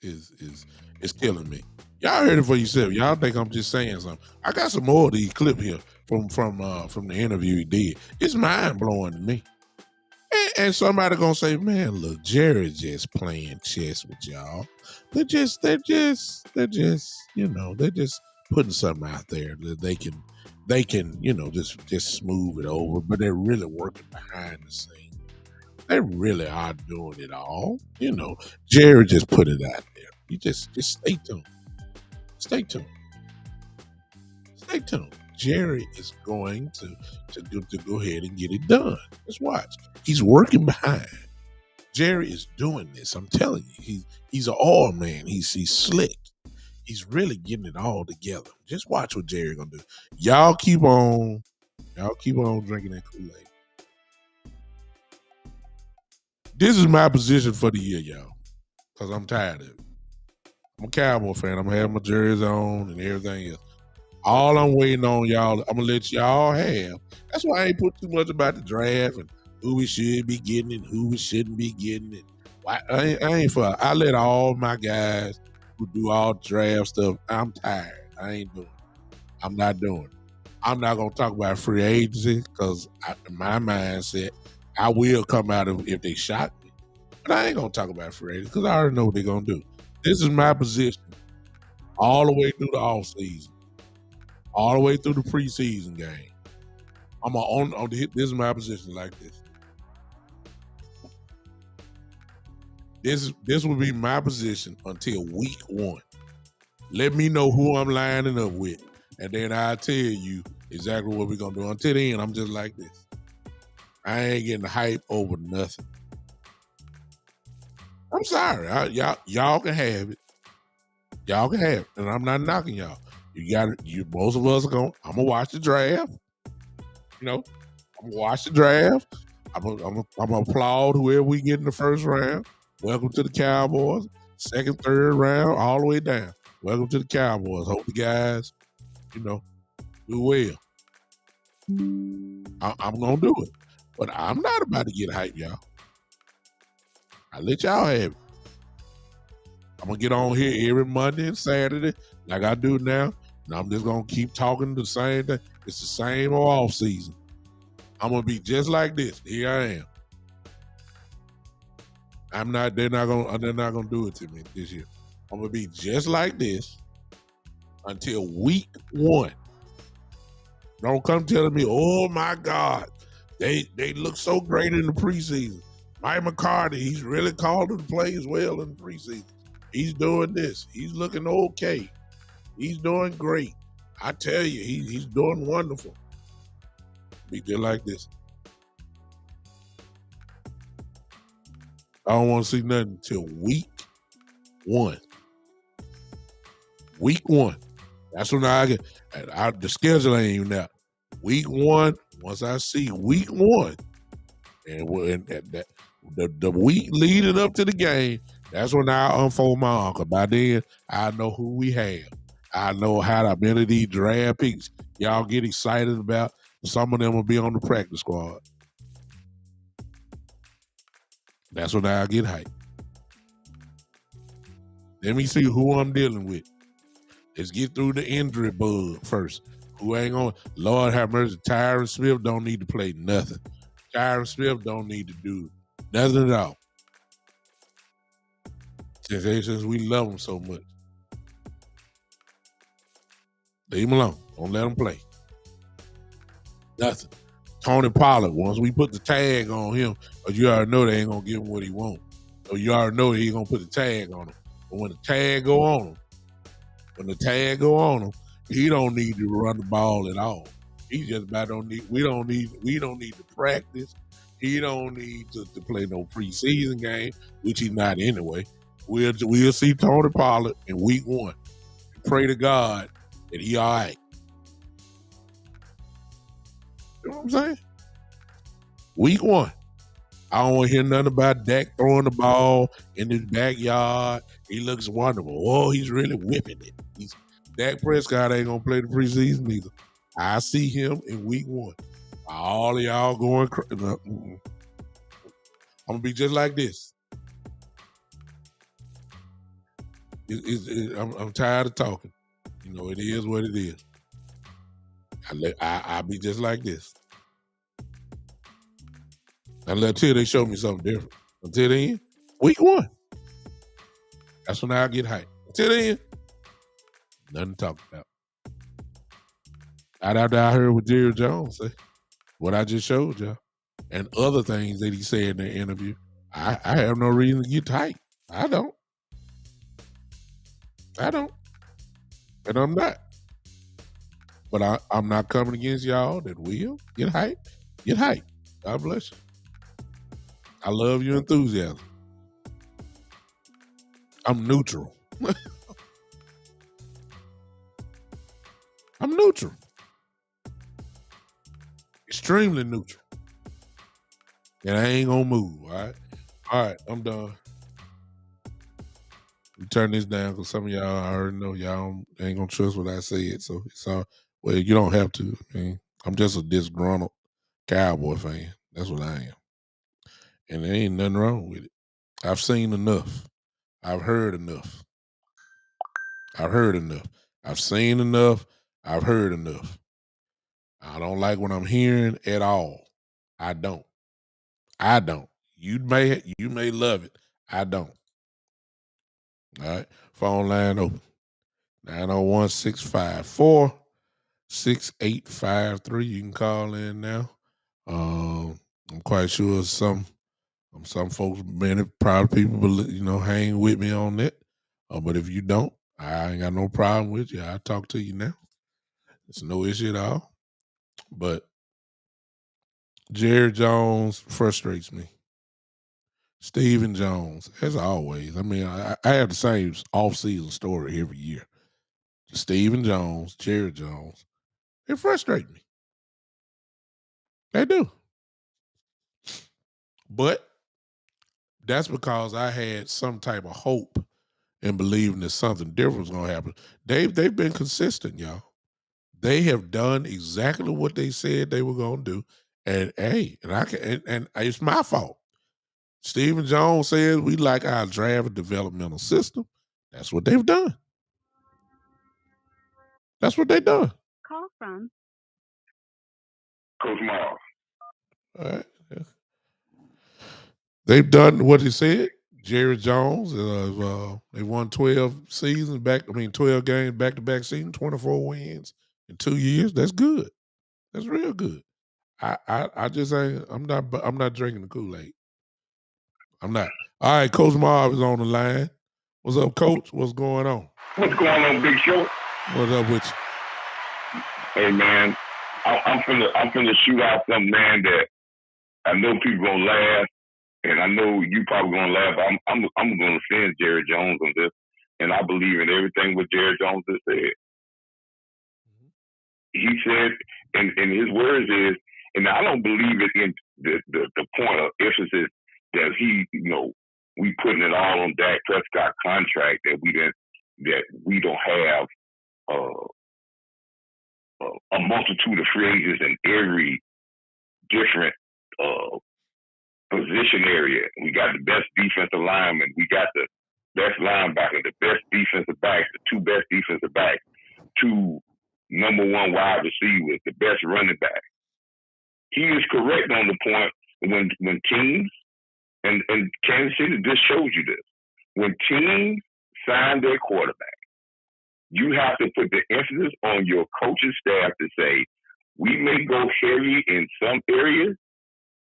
killing me. Y'all heard it for yourself. Y'all think I'm just saying something. I got some more of these clips here from the interview he did. It's mind blowing to me. And somebody gonna say, "Man, look, Jerry's just playing chess with y'all. They're just putting something out there that they can just smooth it over, but they're really working behind the scenes. They really are doing it all. Jerry just put it out there. You just stay tuned. Stay tuned. Stay tuned. Jerry is going to go ahead and get it done. Just watch. He's working behind. Jerry is doing this. I'm telling you, he's an all man. He's slick. He's really getting it all together. Just watch what Jerry gonna do. Y'all keep on drinking that Kool-Aid. This is my position for the year, y'all, because I'm tired of it. I'm a Cowboy fan. I'm gonna have my jerseys on and everything else. All I'm waiting on, y'all, I'm gonna let y'all have. That's why I ain't put too much about the draft and who we should be getting and who we shouldn't be getting it. I let all my guys who do all the draft stuff. I'm tired. I ain't doing it. I'm not doing it. I'm not gonna talk about free agency because in my mindset, I will come out if they shot me. But I ain't gonna talk about free agency because I already know what they're gonna do. This is my position all the way through the off season, all the way through the preseason game. I'm on this is my position like this. This will be my position until week 1. Let me know who I'm lining up with, and then I'll tell you exactly what we're gonna do. Until then, I'm just like this. I ain't getting hype over nothing. I'm sorry. Y'all can have it. Y'all can have it, and I'm not knocking y'all. Most of us I'm gonna watch the draft. I'm gonna watch the draft. I'm gonna applaud whoever we get in the first round. Welcome to the Cowboys. Second, third round, all the way down. Welcome to the Cowboys. Hope the guys, do well. I'm gonna do it, but I'm not about to get hype, y'all. I let y'all have it. I'm gonna get on here every Monday and Saturday, like I do now, and I'm just gonna keep talking the same thing. It's the same off season. I'm gonna be just like this. Here I am. They're not gonna do it to me this year. I'm gonna be just like this until week 1. Don't come telling me, oh my God, they look so great in the preseason. Mike McCarthy, he's really calling the plays well in the preseason. He's doing this. He's looking okay. He's doing great. I tell you, he's doing wonderful. Be just like this. I don't want to see nothing until week 1. Week 1. That's when I get the schedule ain't even out. Week 1. Once I see week 1, and the week leading up to the game, that's when I unfold my uncle. By then, I know who we have. I know how many of these draft picks y'all get excited about. Some of them will be on the practice squad. That's when I get hyped. Let me see who I'm dealing with. Let's get through the injury bug first. Who ain't going? Lord have mercy. Tyron Smith don't need to play nothing. Tyron Smith don't need to do nothing at all. Since we love him so much. Leave him alone. Don't let him play. Nothing. Tony Pollard, once we put the tag on him, but you already know they ain't going to give him what he wants. So you already know he ain't going to put the tag on him. But when the tag go on him, he don't need to run the ball at all. He just about don't need. We don't need to practice. He don't need to play no preseason game, which he's not anyway. We'll see Tony Pollard in week 1. Pray to God that he all right. You know what I'm saying? Week 1. I don't want to hear nothing about Dak throwing the ball in his backyard. He looks wonderful. Oh, he's really whipping it. Dak Prescott ain't going to play the preseason either. I see him in week 1. All of y'all going crazy. I'm going to be just like this. I'm tired of talking. You know, it is what it is. I'll be just like this. Until they show me something different. Until then, week 1. That's when I get hyped. Until then, nothing to talk about. I heard what Jerry Jones say, what I just showed y'all, and other things that he said in the interview. I have no reason to get hyped. I don't. And I'm not. But I'm not coming against y'all that will. Get hyped. Get hyped. God bless you. I love your enthusiasm. I'm neutral. I'm neutral. Extremely neutral. And I ain't gonna move, all right? All right, I'm done. You turn this down because some of y'all I already know y'all ain't gonna trust what I said. So it's all well, you don't have to. I mean, I'm just a disgruntled Cowboy fan. That's what I am. And there ain't nothing wrong with it. I've seen enough. I've heard enough. I've seen enough. I've heard enough. I don't like what I'm hearing at all. I don't. You may love it. I don't. All right. Phone line open. 901-654-6853. You can call in now. I'm quite sure some folks, many proud people, hang with me on that. But if you don't, I ain't got no problem with you. I'll talk to you now. It's no issue at all. But Jerry Jones frustrates me. Stephen Jones, as always. I mean, I have the same off-season story every year. Stephen Jones, Jerry Jones, they frustrate me. They do. But that's because I had some type of hope and believing that something different was going to happen. They've been consistent, y'all. They have done exactly what they said they were going to do. And hey, and it's my fault. Stephen Jones says we like our draft developmental system. That's what they've done. That's what they've done. Call from Coach Miles. All right. Yeah. They've done what he said. Jerry Jones, they won 12 games back-to-back season, 24 wins in 2 years. That's good. That's real good. I just ain't. I'm not drinking the Kool-Aid. I'm not. All right, Coach Marv is on the line. What's up, Coach? What's going on? What's going on, Big Show? What's up with you? Hey, man, I'm finna shoot out something, man, that I know people gonna laugh, and I know you probably gonna laugh. I'm gonna send Jerry Jones on this, and I believe in everything what Jerry Jones has said. He said, and his words is, and I don't believe it in the point of emphasis that he, we putting it all on Dak Prescott contract that we don't have a multitude of free agents in every different position area. We got the best defensive linemen. We got the best linebacker, the best defensive backs, the two best defensive backs, two number one wide receivers, the best running back. He is correct on the point when teams, and Kansas City just shows you this, when teams sign their quarterback, you have to put the emphasis on your coaching staff to say, we may go heavy in some areas,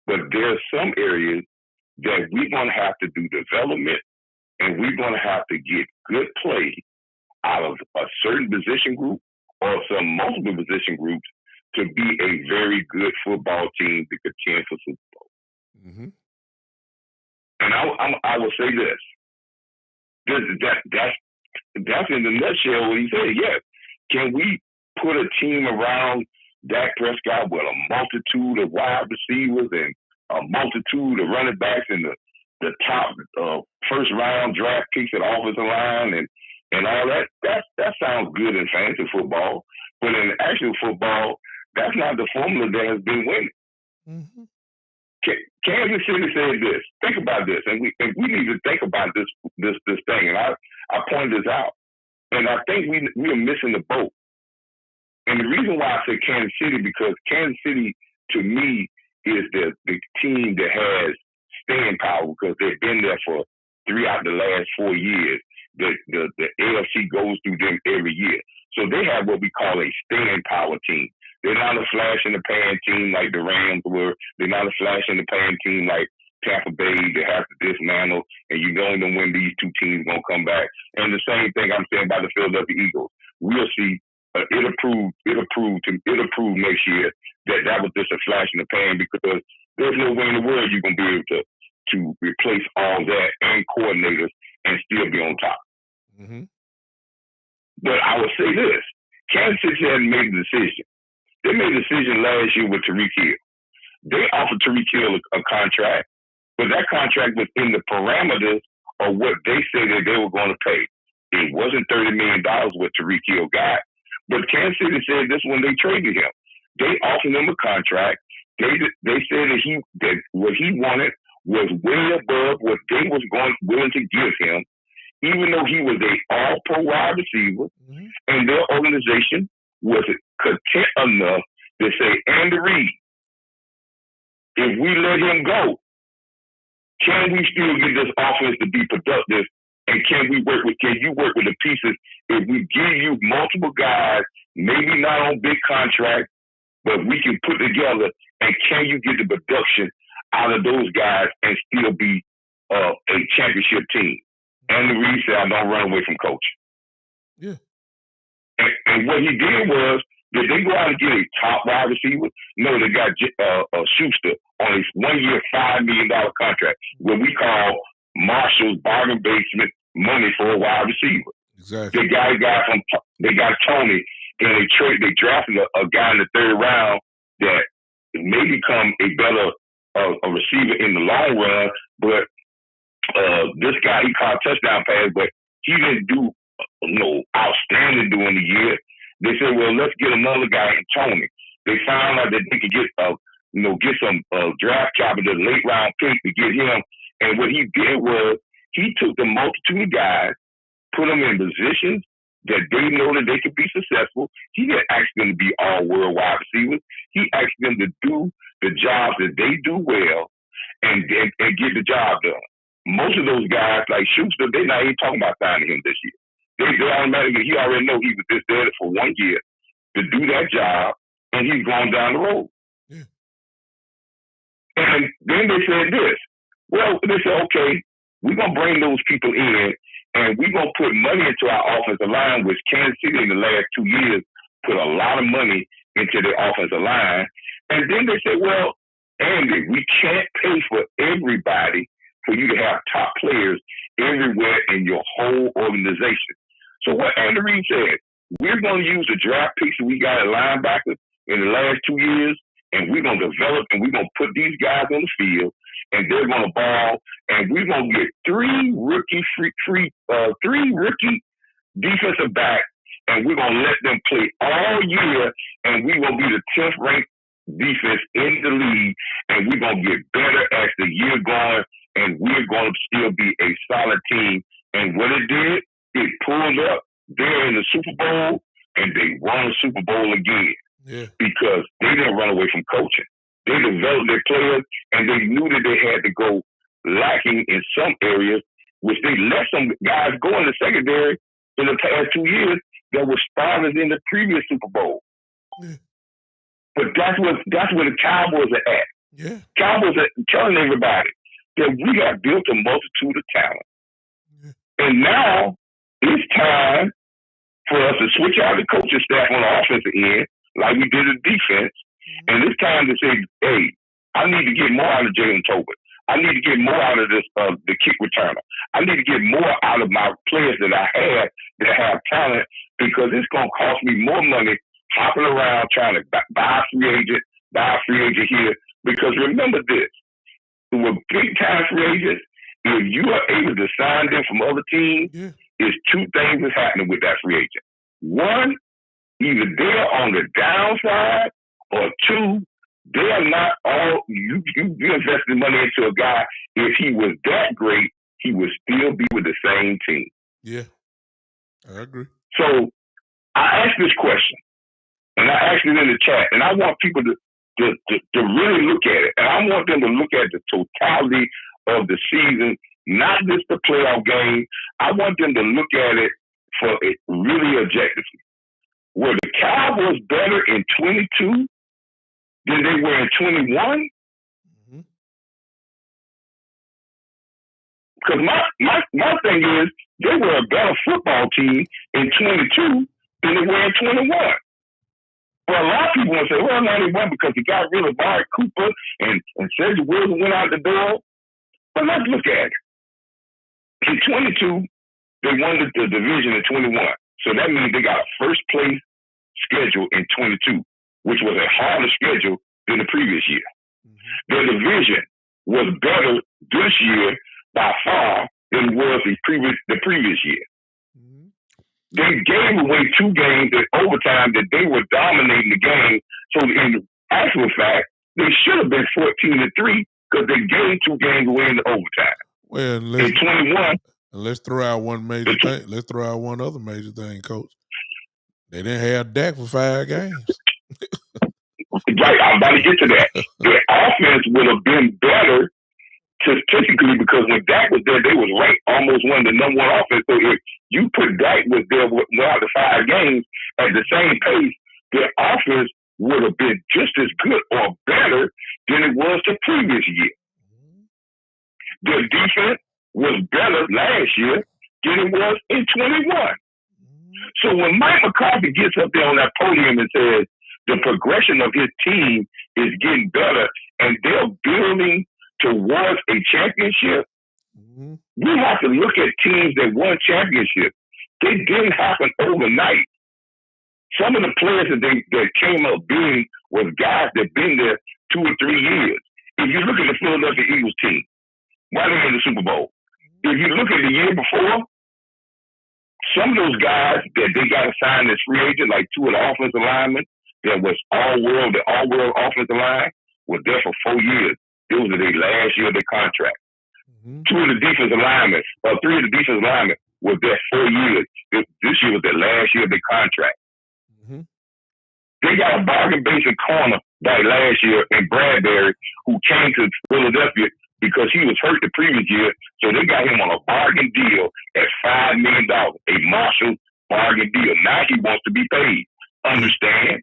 but there are some areas that we're going to have to do development, and we're going to have to get good play out of a certain position group or some multiple position groups to be a very good football team to contend for Super Bowl. Mm-hmm. And I will say this. That's in the nutshell what he said. Yes. Can we put a team around Dak Prescott with a multitude of wide receivers and a multitude of running backs and the top first round draft picks at offensive line and all that? That sounds good in fantasy football, but in actual football, that's not the formula that has been winning. Mm-hmm. Kansas City said this. Think about this, and we need to think about this thing. And I pointed this out, and I think we are missing the boat. And the reason why I say Kansas City, because Kansas City to me is the team that has staying power because they've been there for throughout the last 4 years. The AFC goes through them every year, so they have what we call a staying power team. They're not a flash in the pan team like the Rams were. They're not a flash in the pan team like Tampa Bay. They have to dismantle, and you don't know when these two teams are going to come back. And the same thing I'm saying about the Philadelphia Eagles. We'll see. It'll prove next year that was just a flash in the pan because there's no way in the world you're going to be able to replace all that and coordinators and still be on top. Mm-hmm. But I will say this. Kansas City hadn't made a decision. They made a decision last year with Tyreek Hill. They offered Tyreek Hill a contract, but that contract was in the parameters of what they said that they were going to pay. It wasn't $30 million what Tyreek Hill got, but Kansas City said this when they traded him. They offered him a contract. They said that what he wanted was way above what they was willing to give him, even though he was a all-pro wide receiver, mm-hmm. and their organization was content enough to say, Andy Reid, if we let him go, can we still get this offense to be productive? And can you work with the pieces if we give you multiple guys, maybe not on big contracts, but we can put together, and can you get the production out of those guys and still be a championship team? Andy Reid said, I don't run away from coaching. Yeah. And what he did was, did they go out and get a top wide receiver? No, they got Schuster on a 1 year, $5 million contract, what we call Marshall's bargain basement money for a wide receiver. Exactly. They got Tony, and they drafted a guy in the third round that may become a better a receiver in the long run, but this guy, he caught a touchdown pass, but he didn't do outstanding during the year. They said, well, let's get another guy in Tony. They found out that they could get some draft capital, late round pick to get him. And what he did was he took the multitude of guys, put them in positions that they know that they could be successful. He didn't ask them to be all world wide receivers. He asked them to do the jobs that they do well and get the job done. Most of those guys, like Schuster, they're not even talking about signing him this year. They automatically, he already know he was just there for 1 year to do that job, and he's going down the road. Yeah. And then they said this, Well, they said, okay, we're going to bring those people in, and we're going to put money into our offensive line, which Kansas City in the last 2 years put a lot of money into their offensive line. And then they said, well, Andy, we can't pay for everybody for you to have top players everywhere in your whole organization. So what Andy Reid said, we're going to use the draft picks that we got at linebackers in the last 2 years, and we're going to develop and we're going to put these guys on the field, and they're going to ball, and we're going to get three rookie defensive backs, and we're going to let them play all year, and we're going to be the 10th ranked defense in the league, and we're going to get better as the year going, and we're going to still be a solid team. And what it did, it pulled up. They're in the Super Bowl, and they won the Super Bowl again. Yeah. Because they didn't run away from coaching. They developed their players, and they knew that they had to go lacking in some areas, which they let some guys go in the secondary in the past 2 years that were starters in the previous Super Bowl. Yeah. But that's where the Cowboys are at. Yeah. Cowboys are telling everybody that we have built a multitude of talent. Yeah. And now it's time for us to switch out the coaching staff on the offensive end, like we did the defense. Mm-hmm. And it's time to say, hey, I need to get more out of Jalen Tolbert. I need to get more out of this the kick returner. I need to get more out of my players that I have that have talent, because it's going to cost me more money hopping around trying to buy a free agent here. Because remember this, with big-time free agents, if you are able to sign them from other teams, it's two things that's happening with that free agent. One, either they're on the downside, or two, they are not all, you invested money into a guy, if he was that great, he would still be with the same team. Yeah, I agree. So I asked this question, and I asked it in the chat, and I want people to really look at it. And I want them to look at the totality of the season, not just the playoff game. I want them to look at it for it really objectively. Were the Cowboys better in 22 than they were in 21? Mm-hmm. Because my thing is, they were a better football team in 22 than they were in 21. But a lot of people will say, well, no, they won because they got rid of Amari Cooper and Cedric Wilson went out the door. But let's look at it. In 22, they won the division in 21. So that means they got a first place schedule in 22, which was a harder schedule than the previous year. Mm-hmm. Their division was better this year by far than it was the previous year. Mm-hmm. They gave away 2 games in overtime that they were dominating the game. So in actual fact, they should have been 14-3 because they gave 2 games away in the overtime. Well, in 21. Let's throw out one major thing. Let's throw out one other major thing, Coach. They didn't have Dak for 5 games. Right, I'm about to get to that. Their offense would have been better statistically because when Dak was there, they was ranked almost one of the number 1 offense. So if you put Dak was there out of 5 games at the same pace, their offense would have been just as good or better than it was the previous year. Their defense was better last year than it was in 21. So when Mike McCarthy gets up there on that podium and says the progression of his team is getting better and they're building towards a championship, we have to look at teams that won championships. They didn't happen overnight. Some of the players that came up big was guys that been there 2 or 3 years. If you look at the Philadelphia Eagles team, why they in the Super Bowl? If you look at the year before, some of those guys that they got assigned as free agent, like 2 of the offensive linemen that was all-world offensive line, were there for 4 years. It was their last year of their contract. Mm-hmm. 2 of the defensive linemen, or 3 of the defensive linemen were there 4 years. This year was their last year of their contract. Mm-hmm. They got a bargain basement corner back last year in Bradbury who came to Philadelphia because he was hurt the previous year. So they got him on a bargain deal at $5 million, a Marshall bargain deal. Now he wants to be paid. Understand?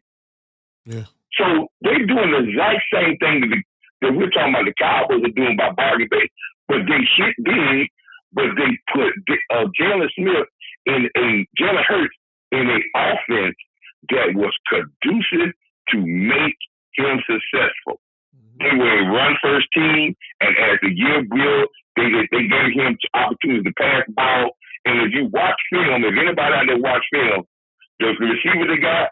Yeah. So they're doing the exact same thing that we're talking about the Cowboys are doing by bargain base. but they hit big, but they put Jalen Smith in Jalen Hurts in an offense that was conducive to make him successful. They were a run-first team, and as the year built, they gave him opportunities to pass the ball. And if you watch film, if anybody out there watch film, the receiver they got,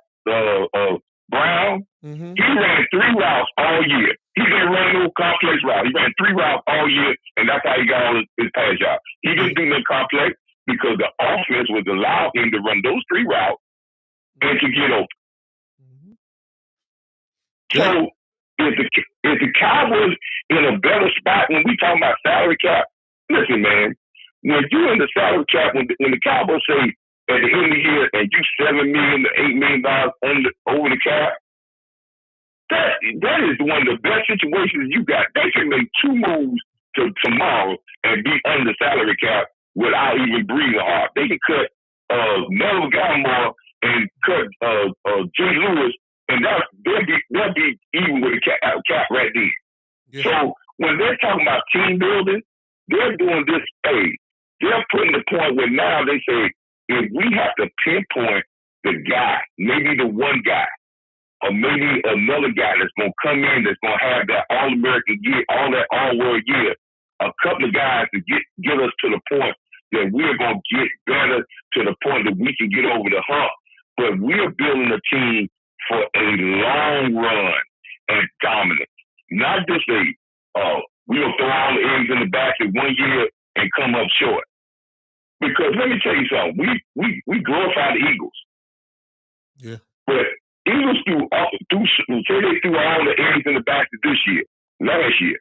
Brown, he ran 3 routes all year. He didn't run no complex route. He ran 3 routes all year, and that's how he got all his pass yards. He didn't do no complex because the offense would allow him to run those 3 routes and to get open. So if the Cowboys in a better spot when we talking about salary cap, listen, man, when you're in the salary cap, when the Cowboys say at the end of the year and you $7 million to $8 million over the cap, that is one of the best situations you got. They can make 2 moves tomorrow and be under salary cap without even breathing hard. They can cut Melvin Gallimore and cut Jay Lewis, and they'll be even with the cap right there. Yeah. So when they're talking about team building, they're doing this. Hey, they're putting the point where now they say if we have to pinpoint the guy, maybe the one guy, or maybe another guy that's going to come in that's going to have that All-American year, all that All-World year, a couple of guys to get us to the point that we're going to get better to the point that we can get over the hump. But we're building a team for a long run and dominance. Not just we'll throw all the eggs in the basket 1 year and come up short. Because let me tell you something, we glorify the Eagles. Yeah. But Eagles threw all the eggs in the basket last year.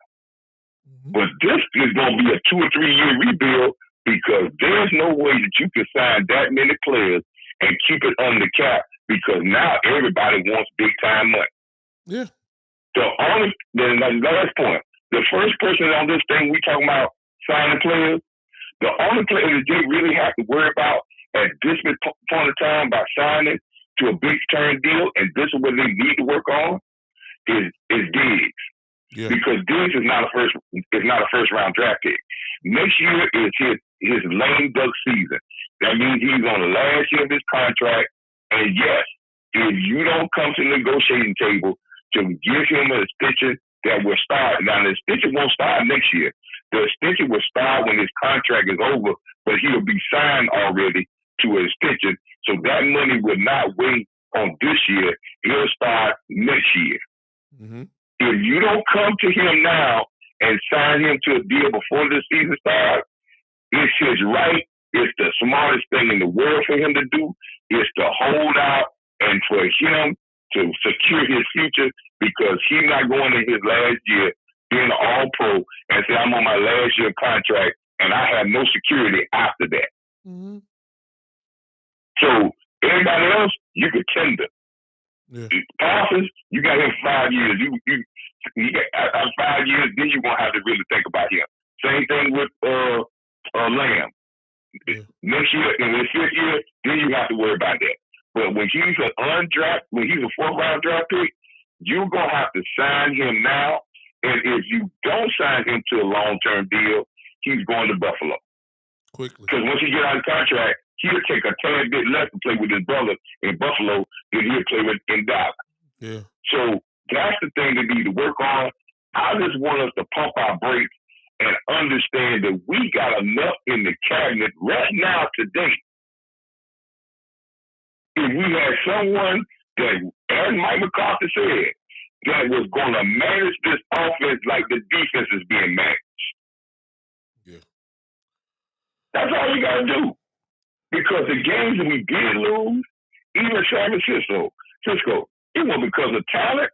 But this is going to be a 2 or 3 year rebuild because there's no way that you can sign that many players and keep it on the cap because now everybody wants big time money. Yeah. Then the last point, the first person on this thing we talking about signing players, the only player that they really have to worry about at this point in time by signing to a big term deal, and this is what they need to work on, is Diggs. Yeah. Because Diggs is not a first round draft pick. Next year is his lame duck season. That means he's on the last year of his contract. And yes, if you don't come to the negotiating table to give him an extension that will start, now the extension won't start next year. The extension will start when his contract is over, but he'll be signed already to an extension. So that money will not wait on this year. It'll start next year. If you don't come to him now and sign him to a deal before the season starts, it's his right. It's the smartest thing in the world for him to do. It's to hold out and for him to secure his future because he's not going in his last year being an all-pro and say, I'm on my last year contract and I have no security after that. So everybody else, you could tender. Yeah. Parsons, you got him 5 years. You got 5 years, then you're going to have to really think about him. Same thing with Lamb. Yeah. Next year, in his 5th year, then you have to worry about that. But when he's a 4th round draft pick, you're going to have to sign him now. And if you don't sign him to a long-term deal, he's going to Buffalo. Quickly. Because once he get out of contract, he'll take a tad bit less to play with his brother in Buffalo than he'll play with in Dallas. Yeah. So that's the thing that we need to work on. I just want us to pump our brakes and understand that we got enough in the cabinet right now today. If we had someone that, as Mike McCarthy said, that was going to manage this offense like the defense is being managed. Yeah. That's all you got to do. Because the games that we did lose, even San Francisco, it was because of talent.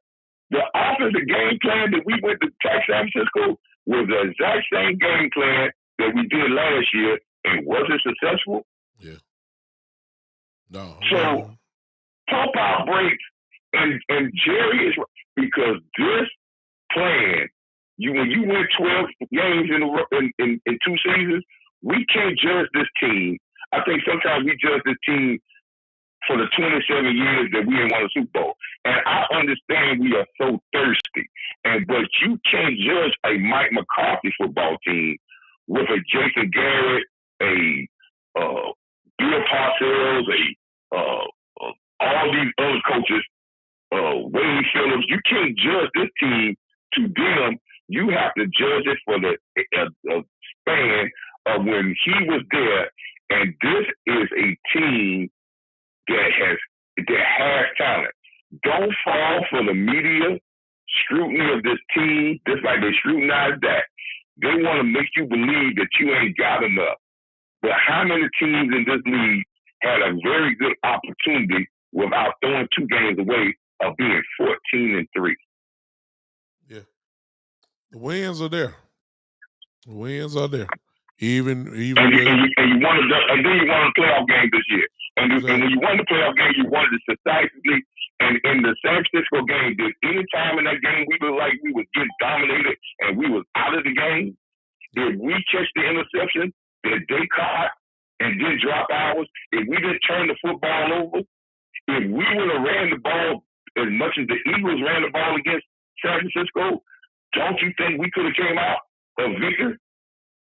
The offensive game plan that we went to attack San Francisco was the exact same game plan that we did last year, and was it successful? Yeah. No. So pump our brakes, and Jerry is because this plan. When you win 12 games in 2 seasons, we can't judge this team. I think sometimes we judge this team for the 27 years that we didn't win a Super Bowl. And I understand we are so thirsty. But you can't judge a Mike McCarthy football team with a Jason Garrett, a Bill Parcells, all these other coaches, Wade Phillips. You can't judge this team to them. You have to judge it for the span of when he was there. And this is a team that has talent. Don't fall for the media scrutiny of this team, just like they scrutinize that. They want to make you believe that you ain't got enough. But how many teams in this league had a very good opportunity without throwing 2 games away of being 14-3? Yeah. The wins are there. The wins are there. Even and you wanted and then you won a playoff game this year. And when you won the playoff game, you won it decisively. And in the San Francisco game, did any time in that game we looked like we was getting dominated and we was out of the game? Did we catch the interception that they caught and didn't drop ours? If we didn't turn the football over? If we would have ran the ball as much as the Eagles ran the ball against San Francisco, don't you think we could have came out a victor?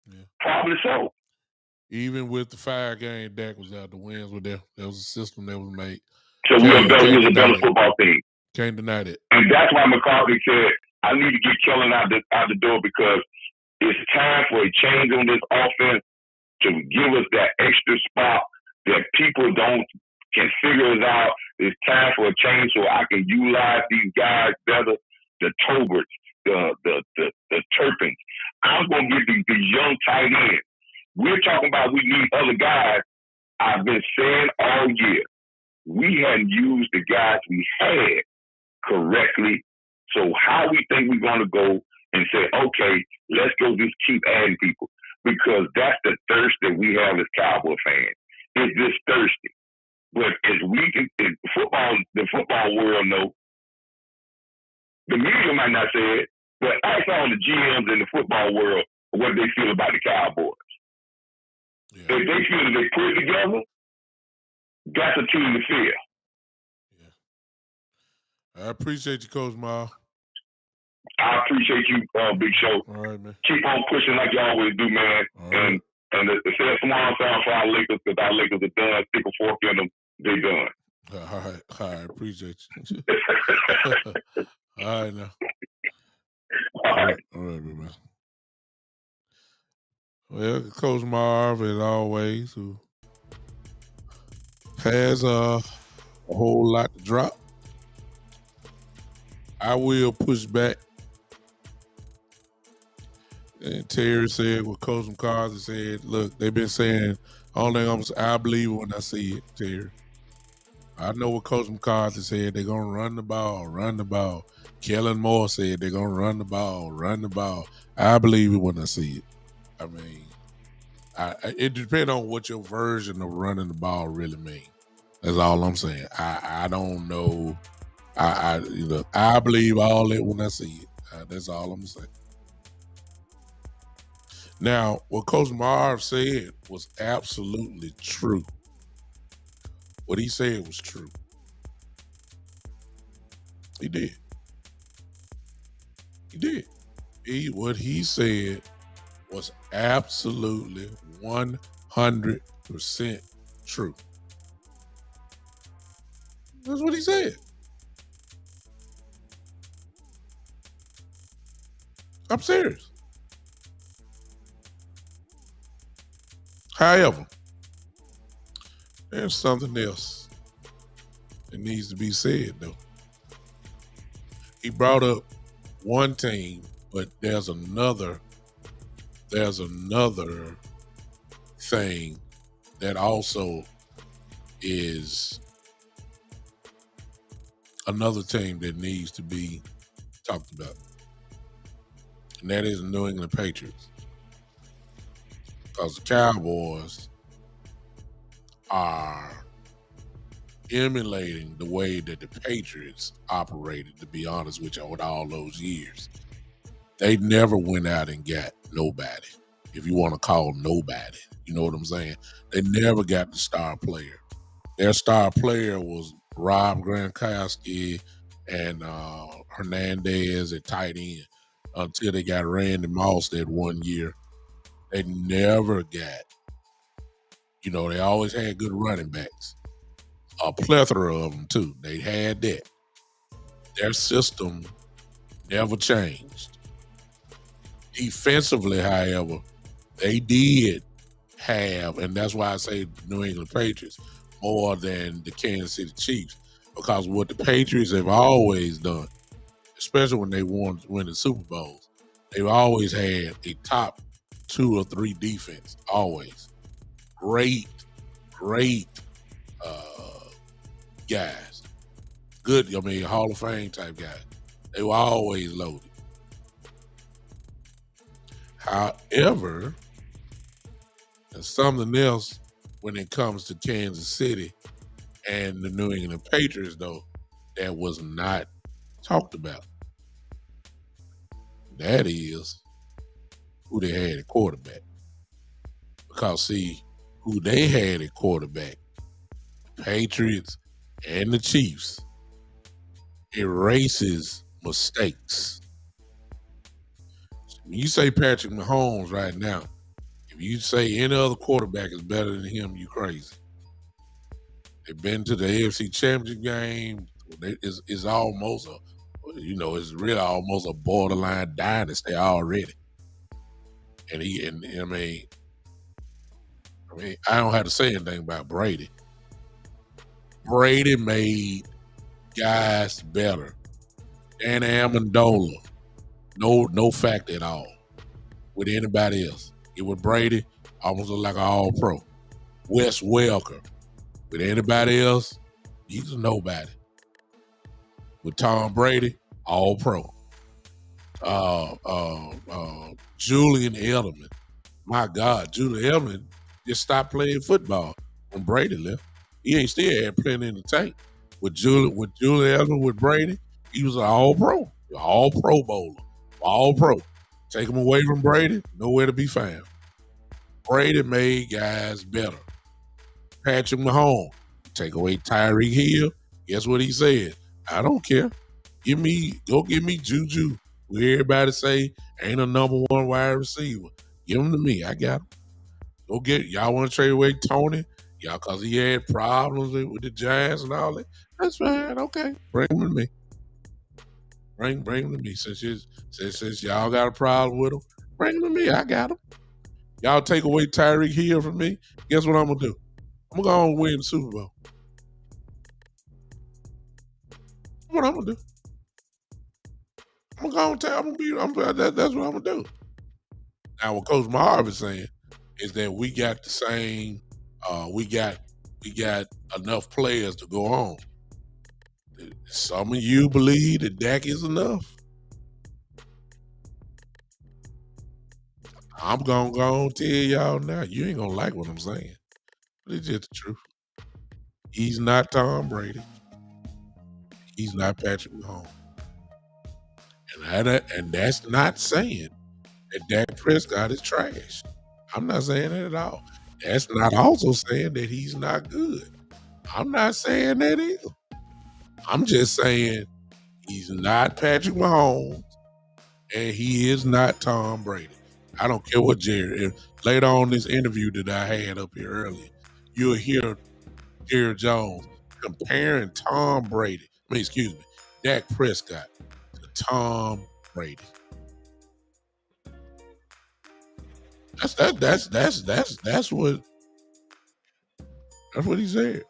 Yeah. Probably so. Even with the 5-game Dak was out, the wins were there. There was a system that was made. So we was a better football team. Can't deny that. And that's why McCarthy said, I need to get Kellen out the door because it's time for a change on this offense to give us that extra spot that people can figure us out. It's time for a change so I can utilize these guys better, the Toberts, the Turpins. I'm going to get these young tight ends. We're talking about we need other guys. I've been saying all year, we hadn't used the guys we had correctly. So how we think we're going to go and say, okay, let's go just keep adding people. Because that's the thirst that we have as Cowboy fans. It's just thirsty. But as the football world know, the media might not say it, but ask all the GMs in the football world what they feel about the Cowboys. Yeah. If they feel that they put it together, that's a team to fear. Yeah. I appreciate you, Coach Ma. I appreciate you, Big Show. All right, man. Keep on pushing like you always do, man. Right. And say a small sound for our Lakers because our Lakers are done. Stick a fork in them. They done. All right. Appreciate you. All right, now. All right, man. Well, Coach Marv, as always, who has a whole lot to drop. I will push back. And Terry said what Coach McCarthy said. Look, they've been saying, only I believe it when I see it, Terry. I know what Coach McCarthy said. They're going to run the ball. Kellen Moore said they're going to run the ball. I believe it when I see it. I mean, it depends on what your version of running the ball really means. That's all I'm saying. I don't know. I believe all it when I see it. That's all I'm saying. Now, what Coach Marv said was absolutely true. What he said was true. He did. What he said was absolutely 100% true. That's what he said. I'm serious. However, there's something else that needs to be said, though. He brought up one team, but there's another thing that also is another team that needs to be talked about. And that is the New England Patriots. Because the Cowboys are emulating the way that the Patriots operated, to be honest with you, with all those years. They never went out and got nobody, if you want to call nobody. You know what I'm saying? They never got the star player. Their star player was Rob Gronkowski and Hernandez at tight end until they got Randy Moss that one year. They never got, they always had good running backs. A plethora of them, too. They had that. Their system never changed. Defensively, however, they did have, and that's why I say New England Patriots more than the Kansas City Chiefs, because what the Patriots have always done, especially when they win the Super Bowls, they've always had a top 2 or 3 defense, always. Great guys. Good, Hall of Fame type guys. They were always loaded. However, there's something else when it comes to Kansas City and the New England Patriots, though, that was not talked about. That is who they had at quarterback. Because, see, who they had at quarterback, the Patriots and the Chiefs, erases mistakes. When you say Patrick Mahomes right now, if you say any other quarterback is better than him, you crazy. They've been to the AFC Championship game. It's almost it's really almost a borderline dynasty already. And I don't have to say anything about Brady. Brady made guys better. Dan Amendola, no fact at all with anybody else. It was Brady, almost looked like an all-pro. Wes Welker, with anybody else, he's a nobody. With Tom Brady, all-pro. Julian Edelman, my God, Julian Edelman just stopped playing football when Brady left. He ain't still had plenty in the tank. With Julian Edelman, with Brady, he was an all-pro, all-pro bowler, all-pro. Take him away from Brady, nowhere to be found. Brady made guys better. Patrick Mahomes, take away Tyreek Hill, guess what he said? I don't care. Go give me Juju, who everybody say ain't a number 1 wide receiver. Give him to me. I got him. Go get y'all want to trade away Tony? Y'all, because he had problems with the Giants and all that. That's fine. Okay. Bring him to me. Bring him to me. Since y'all got a problem with him, bring him to me. I got him. Y'all take away Tyreek Hill from me. Guess what I'm going to do? I'm going to go and win the Super Bowl. What I'm going to do? I'm going to go that's what I'm going to do. Now, what Coach Marv is saying is that we got the same, we got enough players to go on. Some of you believe that Dak is enough. I'm going to go and tell y'all now, you ain't going to like what I'm saying. But it's just the truth. He's not Tom Brady. He's not Patrick Mahomes. And that's not saying that Dak Prescott is trash. I'm not saying that at all. That's not also saying that he's not good. I'm not saying that either. I'm just saying he's not Patrick Mahomes and he is not Tom Brady. I don't care what Jerry. Later on this interview that I had up here earlier, you'll hear Jerry Jones comparing Dak Prescott to Tom Brady. That's what he said.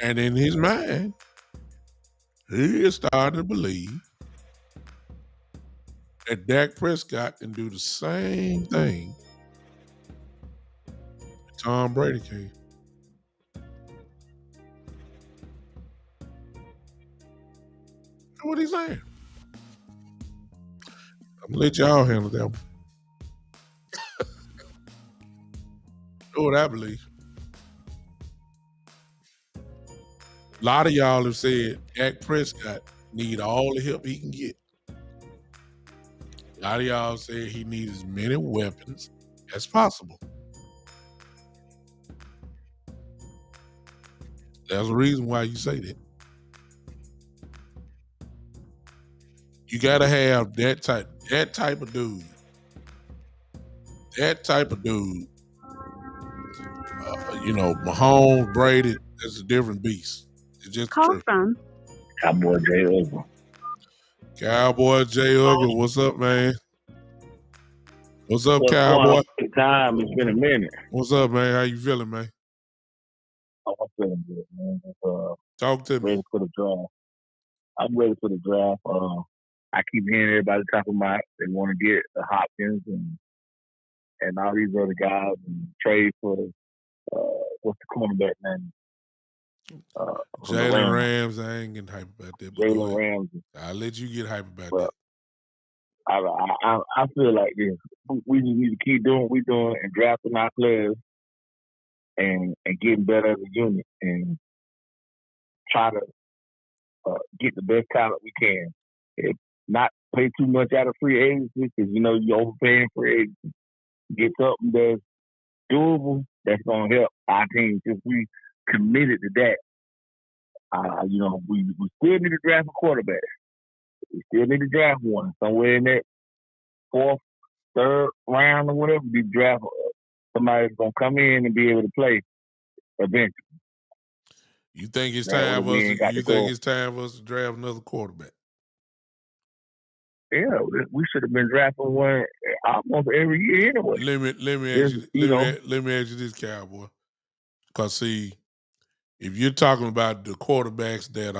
And in his mind, he is starting to believe that Dak Prescott can do the same thing that Tom Brady can. That's what he's saying. I'm gonna let y'all handle that one. That's what I believe. A lot of y'all have said Dak Prescott need all the help he can get. A lot of y'all said he needs as many weapons as possible. There's a reason why you say that. You gotta have that type of dude that type of dude, Mahomes, Brady, is a different beast. It's just the Call truth. from Cowboy Jay Ugly. Cowboy Jay Ugly, what's up, man? What's up, What's Cowboy? going on at the time? It's been a minute. What's up, man? How you feeling, man? Oh, I'm feeling good, man. Talk to me. Ready for the draft. I'm ready for the draft. I keep hearing everybody talking about they want to get the Hopkins and all these other guys and trade for what's the cornerback name? Jalen Rams. I ain't getting hype about that. Jalen Ramsey. I'll let you get hype about But that. I feel like this. We just need to keep doing what we're doing and drafting our players and getting better as a unit and try to get the best talent we can. If not pay too much out of free agency because you're overpaying free agency. Get something that's doable that's gonna help our team since we committed to that. We still need to draft a quarterback. We still need to draft one somewhere in that fourth, third round or whatever. We draft somebody that's gonna come in and be able to play eventually. You think it's time for us? You think it's time for us to draft another quarterback? Yeah, we should have been drafting one almost every year anyway. Let me ask you this, Cowboy. Because see, if you're talking about the quarterbacks that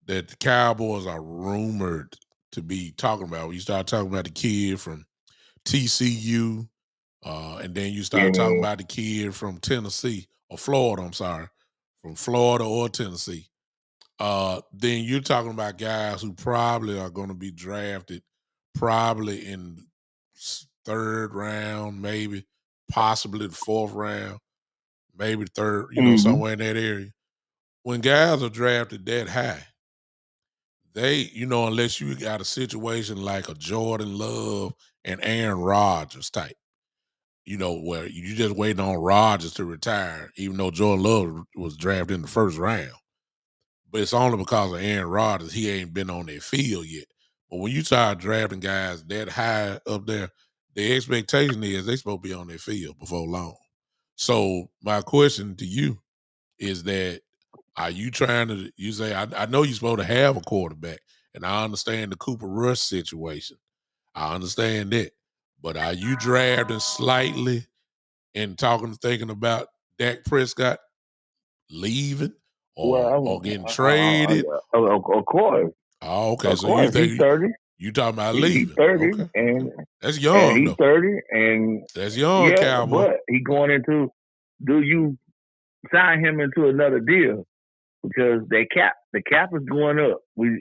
the Cowboys are rumored to be talking about, when you start talking about the kid from TCU, and then you start talking about the kid from Tennessee or Florida. I'm sorry, from Florida or Tennessee. Then you're talking about guys who probably are going to be drafted probably in third round, maybe possibly the fourth round, maybe third, somewhere in that area. When guys are drafted that high, they, unless you got a situation like a Jordan Love and Aaron Rodgers type, where you just waiting on Rodgers to retire, even though Jordan Love was drafted in the first round. But it's only because of Aaron Rodgers. He ain't been on their field yet. But when you start drafting guys that high up there, the expectation is they supposed to be on their field before long. So my question to you is that, are you trying to, you say, I know you're supposed to have a quarterback, and I understand the Cooper Rush situation. I understand that. But are you drafting slightly and thinking about Dak Prescott leaving or getting traded? Of course. Oh, okay. So you think he's 30? You talking about leaving? He's 30, okay. And that's young. And he's 30, and that's young, Cowboy. But he going into. Do you sign him into another deal? Because the cap is going up. We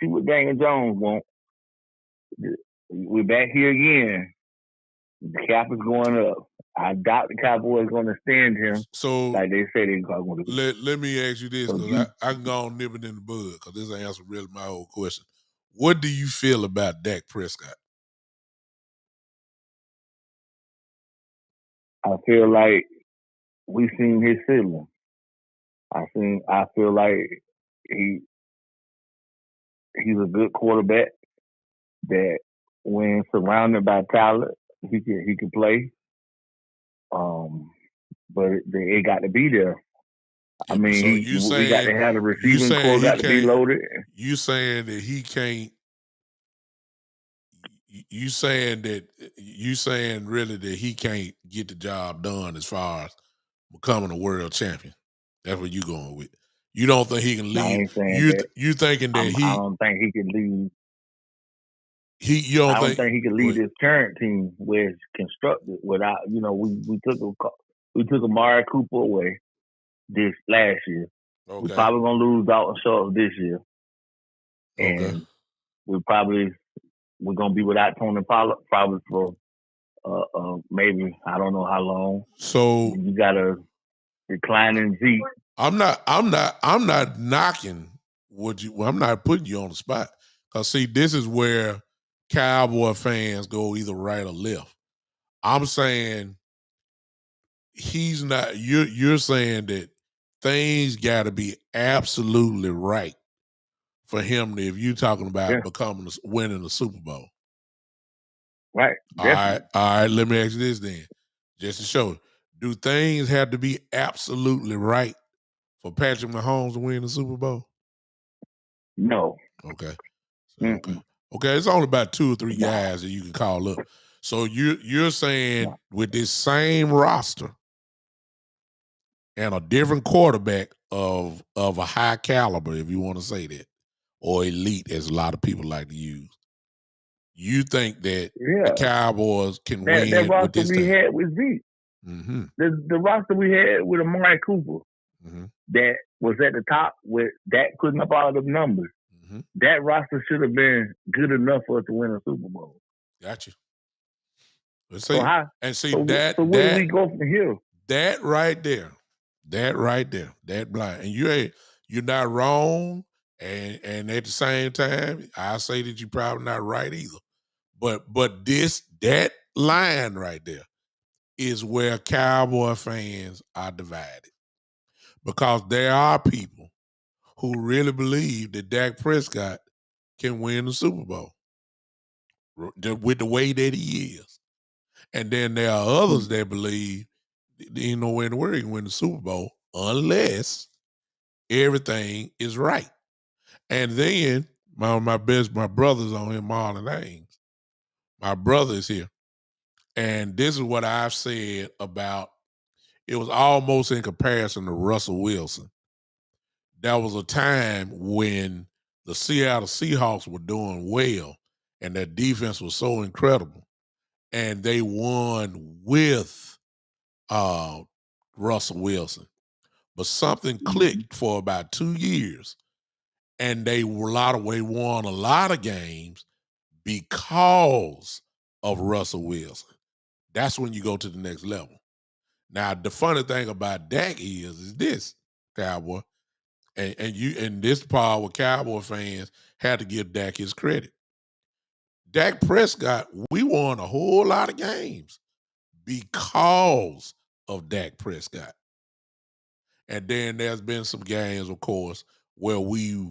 see what Daniel Jones wants. We're back here again. The cap is going up. I doubt the Cowboys going to extend him. So, like they say they're going to. Let me ask you this, because I can go on nipping in the bud, because this answer really my whole question. What do you feel about Dak Prescott? I feel like we've seen his ceiling. I feel like he's a good quarterback that when surrounded by talent, he can play. But it got to be there. I mean, so we got to have the receiving core got to be loaded. You saying that he can't? You saying really that he can't get the job done as far as becoming a world champion? That's what you going with. You don't think he can lead? You thinking that I don't think he can lead. I don't think he can lead this current team where it's constructed without. We took Amari Cooper away this last year. Okay. We're probably gonna lose Dalton Schultz this year, and we're gonna be without Tony Pollard probably for maybe I don't know how long. So you got a declining Zeke. I'm not knocking I'm not putting you on the spot, because see, this is where Cowboy fans go either right or left. I'm saying he's not. You're saying that things got to be absolutely right for him if you're talking about winning the Super Bowl. Right. All right. Let me ask you this then, just to show. Do things have to be absolutely right for Patrick Mahomes to win the Super Bowl? No. Okay. Mm-mm. Okay. It's only about 2 or 3 guys that you can call up. So you're saying with this same roster and a different quarterback of a high caliber, if you want to say that, or elite, as a lot of people like to use, you think that the Cowboys can win that roster with this we team? had was deep. Mm-hmm. The roster we had with Amari Cooper that was at the top with Dak putting up all the numbers. That roster should have been good enough for us to win a Super Bowl. Gotcha. Let's see. Where do we go from here? That right there, that blind. And you're not wrong. And at the same time, I say that you're probably not right either. But that line right there is where Cowboy fans are divided. Because there are people who really believe that Dak Prescott can win the Super Bowl with the way that he is. And then there are others that believe there ain't no way in the world he can win the Super Bowl unless everything is right. And then my brother's on here, Marlon Haynes. My brother is here. And this is what I've said about, it was almost in comparison to Russell Wilson. There was a time when the Seattle Seahawks were doing well and their defense was so incredible. And they won with Russell Wilson. But something clicked for about 2 years. And they won a lot of games because of Russell Wilson. That's when you go to the next level. Now, the funny thing about Dak is this, Cowboy, and this part where Cowboy fans had to give Dak his credit. Dak Prescott, we won a whole lot of games because of Dak Prescott. And then there's been some games, of course, where we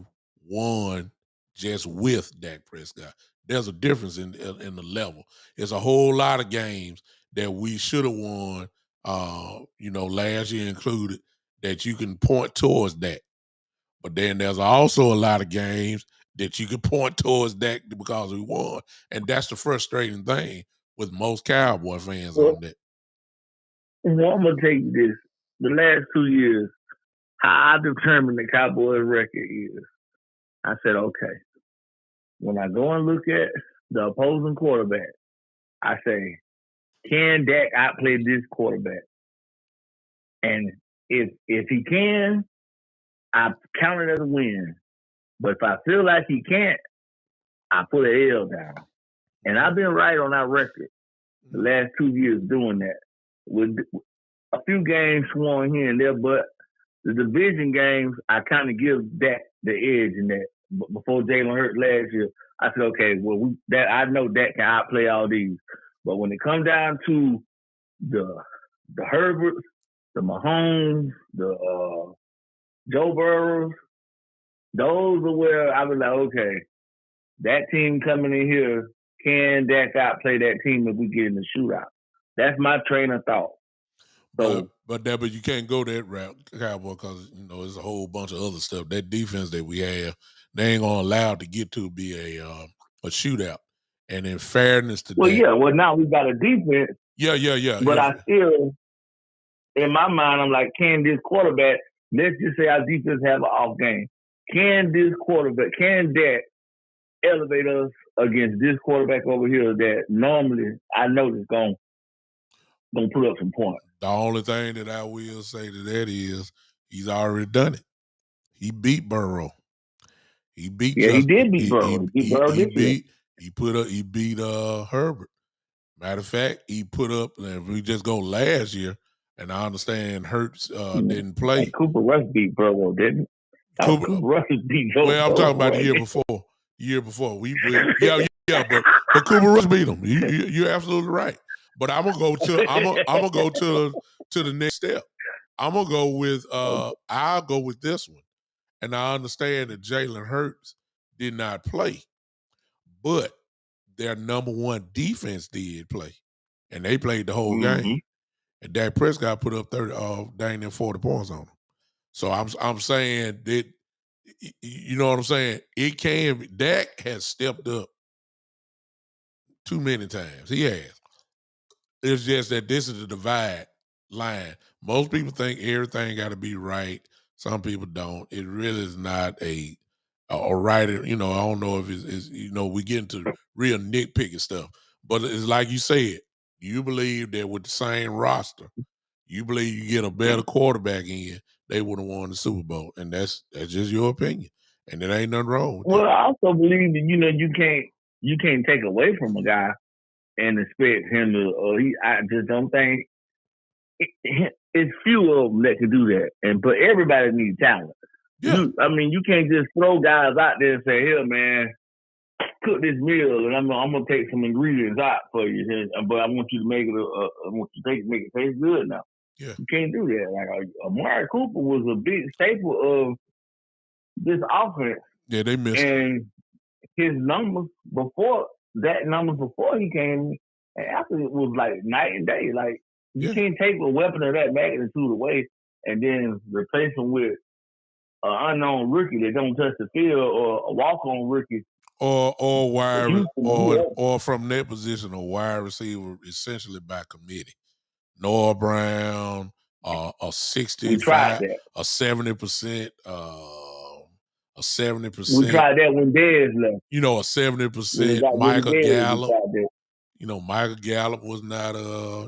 won just with Dak Prescott. There's a difference in the level. It's a whole lot of games that we should have won, last year included, that you can point towards that. But then there's also a lot of games that you can point towards that because we won. And that's the frustrating thing with most Cowboy fans on that. Well, I'm going to tell you this. The last 2 years, how I determined the Cowboys record is, I said, okay, when I go and look at the opposing quarterback, I say, can Dak outplay this quarterback? And if he can, I count it as a win. But if I feel like he can't, I put an L down. And I've been right on our record the last 2 years doing that. With a few games swung here and there, but the division games, I kind of give Dak the edge in that. Before Jalen Hurts last year, I said, okay, well, I know Dak can outplay all these. But when it comes down to the Herberts, the Mahomes, the Joe Burrows, those are where I was like, okay, that team coming in here, can Dak outplay that team if we get in the shootout? That's my train of thought. So, but you can't go that route, Cowboy, because there's a whole bunch of other stuff. That defense that we have, they ain't gonna allow it to get to be a shootout. And in fairness to that, now we got a defense. Yeah. But I still, in my mind, I'm like, can this quarterback? Let's just say our defense have an off game. Can this quarterback? Can Dak elevate us against this quarterback over here that normally I know is going to put up some points? The only thing that I will say to that is he's already done it. He beat Burrow. He beat Justin. He did beat Burrow. He beat Herbert. Matter of fact, he put up, if we just go last year, and I understand Hurts didn't play. And Cooper Rush beat Burrow, didn't he? Cooper Rush beat Joe Well, I'm talking about the year before. But Cooper Rush beat him. You're absolutely right. But I'm gonna go to the next step. I'm gonna go with I'll go with this one. And I understand that Jalen Hurts did not play, but their number one defense did play, and they played the whole game. And Dak Prescott put up 30, dang 40 points on them. So I'm saying that, you know what I'm saying? It can. Dak has stepped up too many times. He has. It's just that this is the divide line. Most people think everything got to be right. Some people don't. It really is not a right. You know, I don't know if it's you know, we get into real nitpicky stuff. But it's like you said, you believe that with the same roster, you believe you get a better quarterback in, they would have won the Super Bowl. And that's just your opinion. And it ain't nothing wrong with Well, I also believe that, you know, you can't take away from a guy and expect him to. I just don't think it's few of them that can do that. But everybody needs talent. Yeah. You can't just throw guys out there and say, "Here, man, cook this meal, and I'm gonna take some ingredients out for you, but I want you to make it. I want you to make it taste good now." Yeah. You can't do that. Like Amari Cooper was a big staple of this offense. Yeah, they missed and his numbers before he came, and after it was like night and day. Like you can't take a weapon of that magnitude away and then replace him with an unknown rookie that don't touch the field, or a walk-on rookie, or wide, or from that position, a wide receiver essentially by committee. Noah Brown, a 65, a 70%, a 70%. We tried that when Dez left. You know, a 70% Michael Gallup. You know, Michael Gallup was not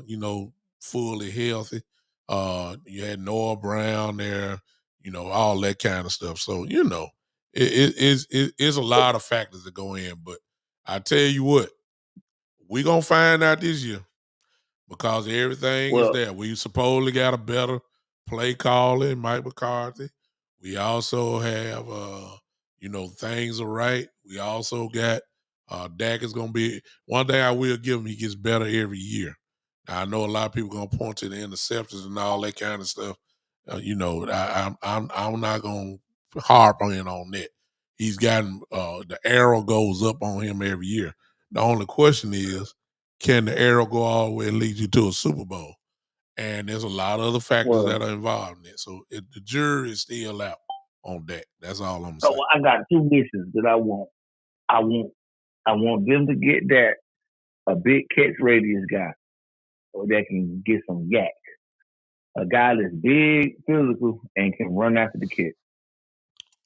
you know, fully healthy. You had Noah Brown there, you know, all that kind of stuff. So, you know, it's a lot of factors that go in. But I tell you what, we're gonna find out this year. Because everything is there. We supposedly got a better play caller in Mike McCarthy. We also have, you know, things are right. We also got Dak is going to be, one thing I will give him, he gets better every year. Now, I know a lot of people going to point to the interceptions and all that kind of stuff. You know, I'm not going to harp on that. He's gotten, the arrow goes up on him every year. The only question is, can the arrow go all the way and lead you to a Super Bowl? And there's a lot of other factors that are involved in it. So the jury is still out on that. That's all I'm saying. So I got two wishes that I want. I want them to get that, a big catch radius guy, so that can get some yak. A guy that's big, physical, and can run after the kid.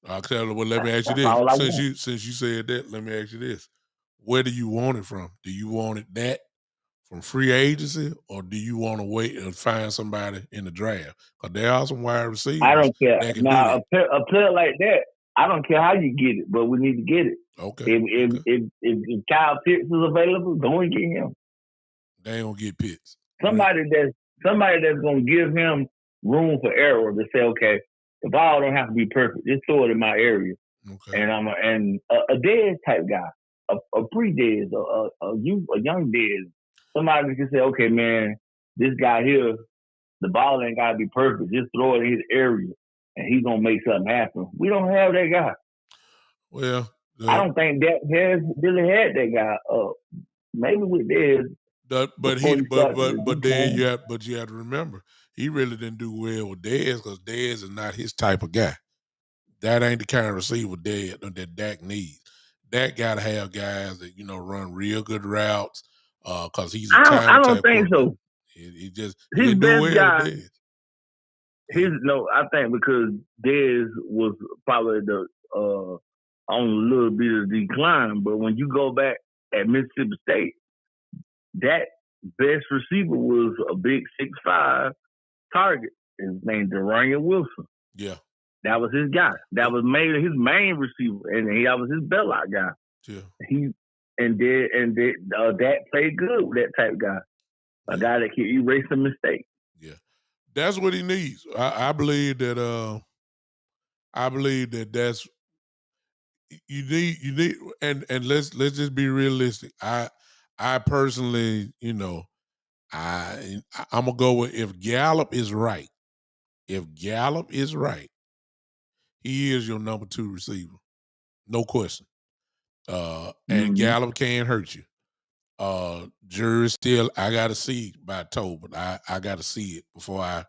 I'll tell you. Well, let me ask you this. Since you said that, let me ask you this. Where do you want it from? Do you want it that from free agency, or do you want to wait and find somebody in the draft? Because there are some wide receivers. I don't care. Now, a player like that, I don't care how you get it, but we need to get it. Okay. If Kyle Pitts is available, go and get him. They ain't gonna get Pitts. Somebody that's gonna give him room for error to say, okay, the ball don't have to be perfect. Just throw it in my area. Okay. And a Dez type guy, a pre-Dez, a young Dez. Somebody can say, okay, man, this guy here, the ball ain't gotta be perfect. Just throw it in his area, and he's gonna make something happen. We don't have that guy. Well, I don't think that has really had that guy. Maybe with Dez. But you have to remember, he really didn't do well with Dez because Dez is not his type of guy. That ain't the kind of receiver that Dak needs. Dak got to have guys that, you know, run real good routes because he's a I don't think so. He just his best well guy. With I think because Dez was probably the on a little bit of decline, but when you go back at Mississippi State, that best receiver was a big 6'5" target. His name Darian Wilson. Yeah. That was his guy. That was his main receiver, and that was his bailout guy. Yeah. That played good with that type guy. A guy that can erase a mistake. Yeah. That's what he needs. I believe that that's you need and let's just be realistic. I personally, you know, I'm gonna go with if Gallup is right. If Gallup is right, he is your number 2 receiver. No question. And Gallup can hurt you. Jury still, I got to see by Tobin. I got to see it before I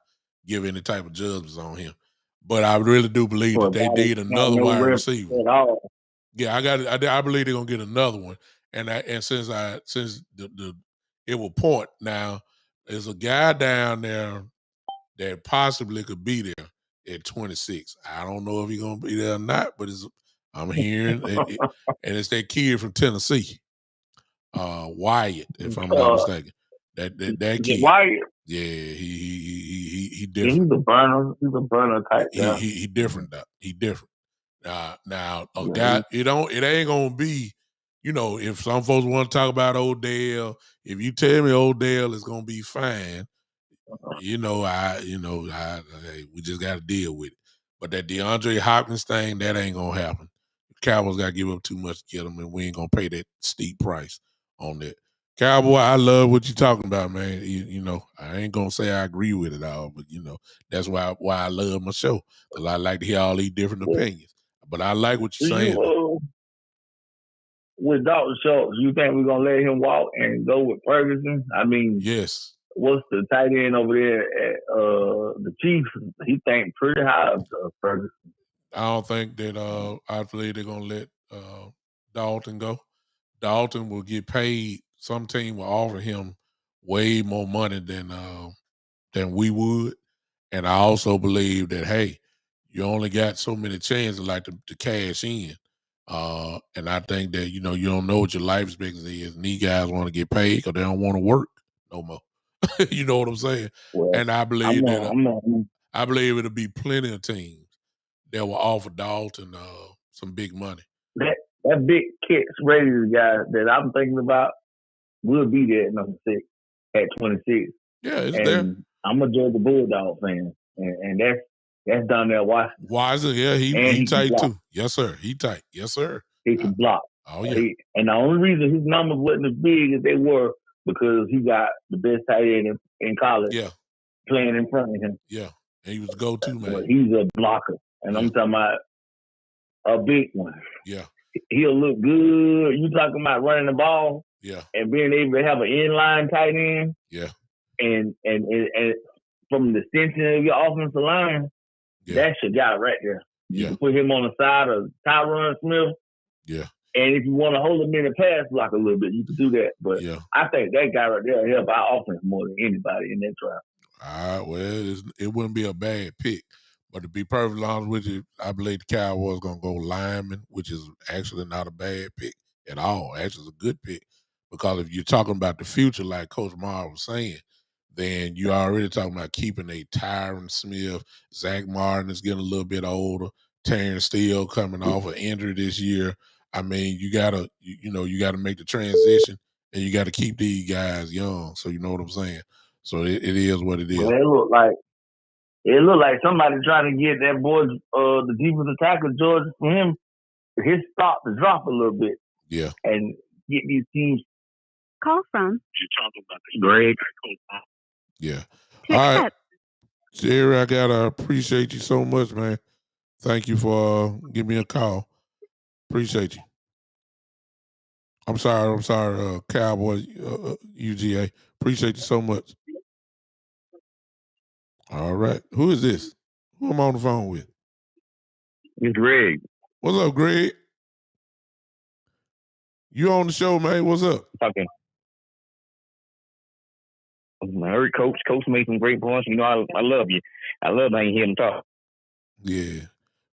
give any type of judgments on him. But I really do believe that they need another wide receiver. Yeah, I believe they're gonna get another one. And since it will point now, there's a guy down there that possibly could be there at 26. I don't know if he's gonna be there or not, but I'm hearing and it's that kid from Tennessee, Wyatt, if I'm not mistaken. That kid. Wyatt. Yeah, he Yeah, different. he's a burner. He's a burner type guy. He different. He different. Now a guy, it ain't gonna be, if some folks want to talk about Odell, if you tell me Odell is gonna be fine, we just got to deal with it. But that DeAndre Hopkins thing, that ain't gonna happen. Cowboys got to give up too much to get him, and we ain't gonna pay that steep price on that. Cowboy, I love what you're talking about, man. I ain't gonna say I agree with it all, but that's why I love my show, because I like to hear all these different opinions. But I like what you're saying. With Dalton Schultz, you think we're gonna let him walk and go with Ferguson? I mean, yes. What's the tight end over there at the Chiefs? He thinks pretty high of Ferguson. I don't think that I believe they're gonna let Dalton go. Dalton will get paid. Some team will offer him way more money than we would. And I also believe that, hey, you only got so many chances like to cash in. And I think that, you don't know what your life expectancy is. And these guys want to get paid because they don't want to work no more. You know what I'm saying? Well, and I believe I believe it'll be plenty of teams that will offer Dalton some big money. That big Kicks Raiders guy that I'm thinking about will be there at number 6 at 26. Yeah, it's there. I'm a Georgia Bulldog fan, and that's down there Washington. Washington, yeah, he tight too. Yes, sir. He tight. Yes, sir. He can block. Oh yeah. And the only reason his numbers wasn't as big as they were because he got the best tight end in college. Yeah. Playing in front of him. Yeah. And he was the go-to man. But he's a blocker, and I'm talking about a big one. Yeah. He'll look good. You talking about running the ball? Yeah. And being able to have an inline tight end. Yeah. And from the extension of your offensive line, that's your guy right there. You can put him on the side of Tyron Smith. Yeah. And if you want to hold him in the pass block a little bit, you can do that. But I think that guy right there help our offense more than anybody in that draft. All right. Well, it wouldn't be a bad pick. But to be perfectly honest with you, I believe the Cowboys going to go lineman, which is actually not a bad pick at all. Actually, it's a good pick. Because if you're talking about the future, like Coach Mara was saying, then you're already talking about keeping a Tyron Smith. Zach Martin is getting a little bit older. Terrence Steele coming off an injury this year. I mean, you gotta make the transition, and you gotta keep these guys young. So you know what I'm saying. So it is what it is. Well, it looked like somebody trying to get that boy, the defensive tackle George, for him, his stock to drop a little bit. Yeah. And get these teams. Call from. You talking about Greg? Yeah. All right, Jerry, I gotta appreciate you so much, man. Thank you for giving me a call. Appreciate you. I'm sorry, Cowboy UGA. Appreciate you so much. All right. Who is this? Who am I on the phone with? It's Greg. What's up, Greg? You on the show, man. What's up? Okay. I heard Coach made some great points. You know, I love you. I love how you hear him talk. Yeah.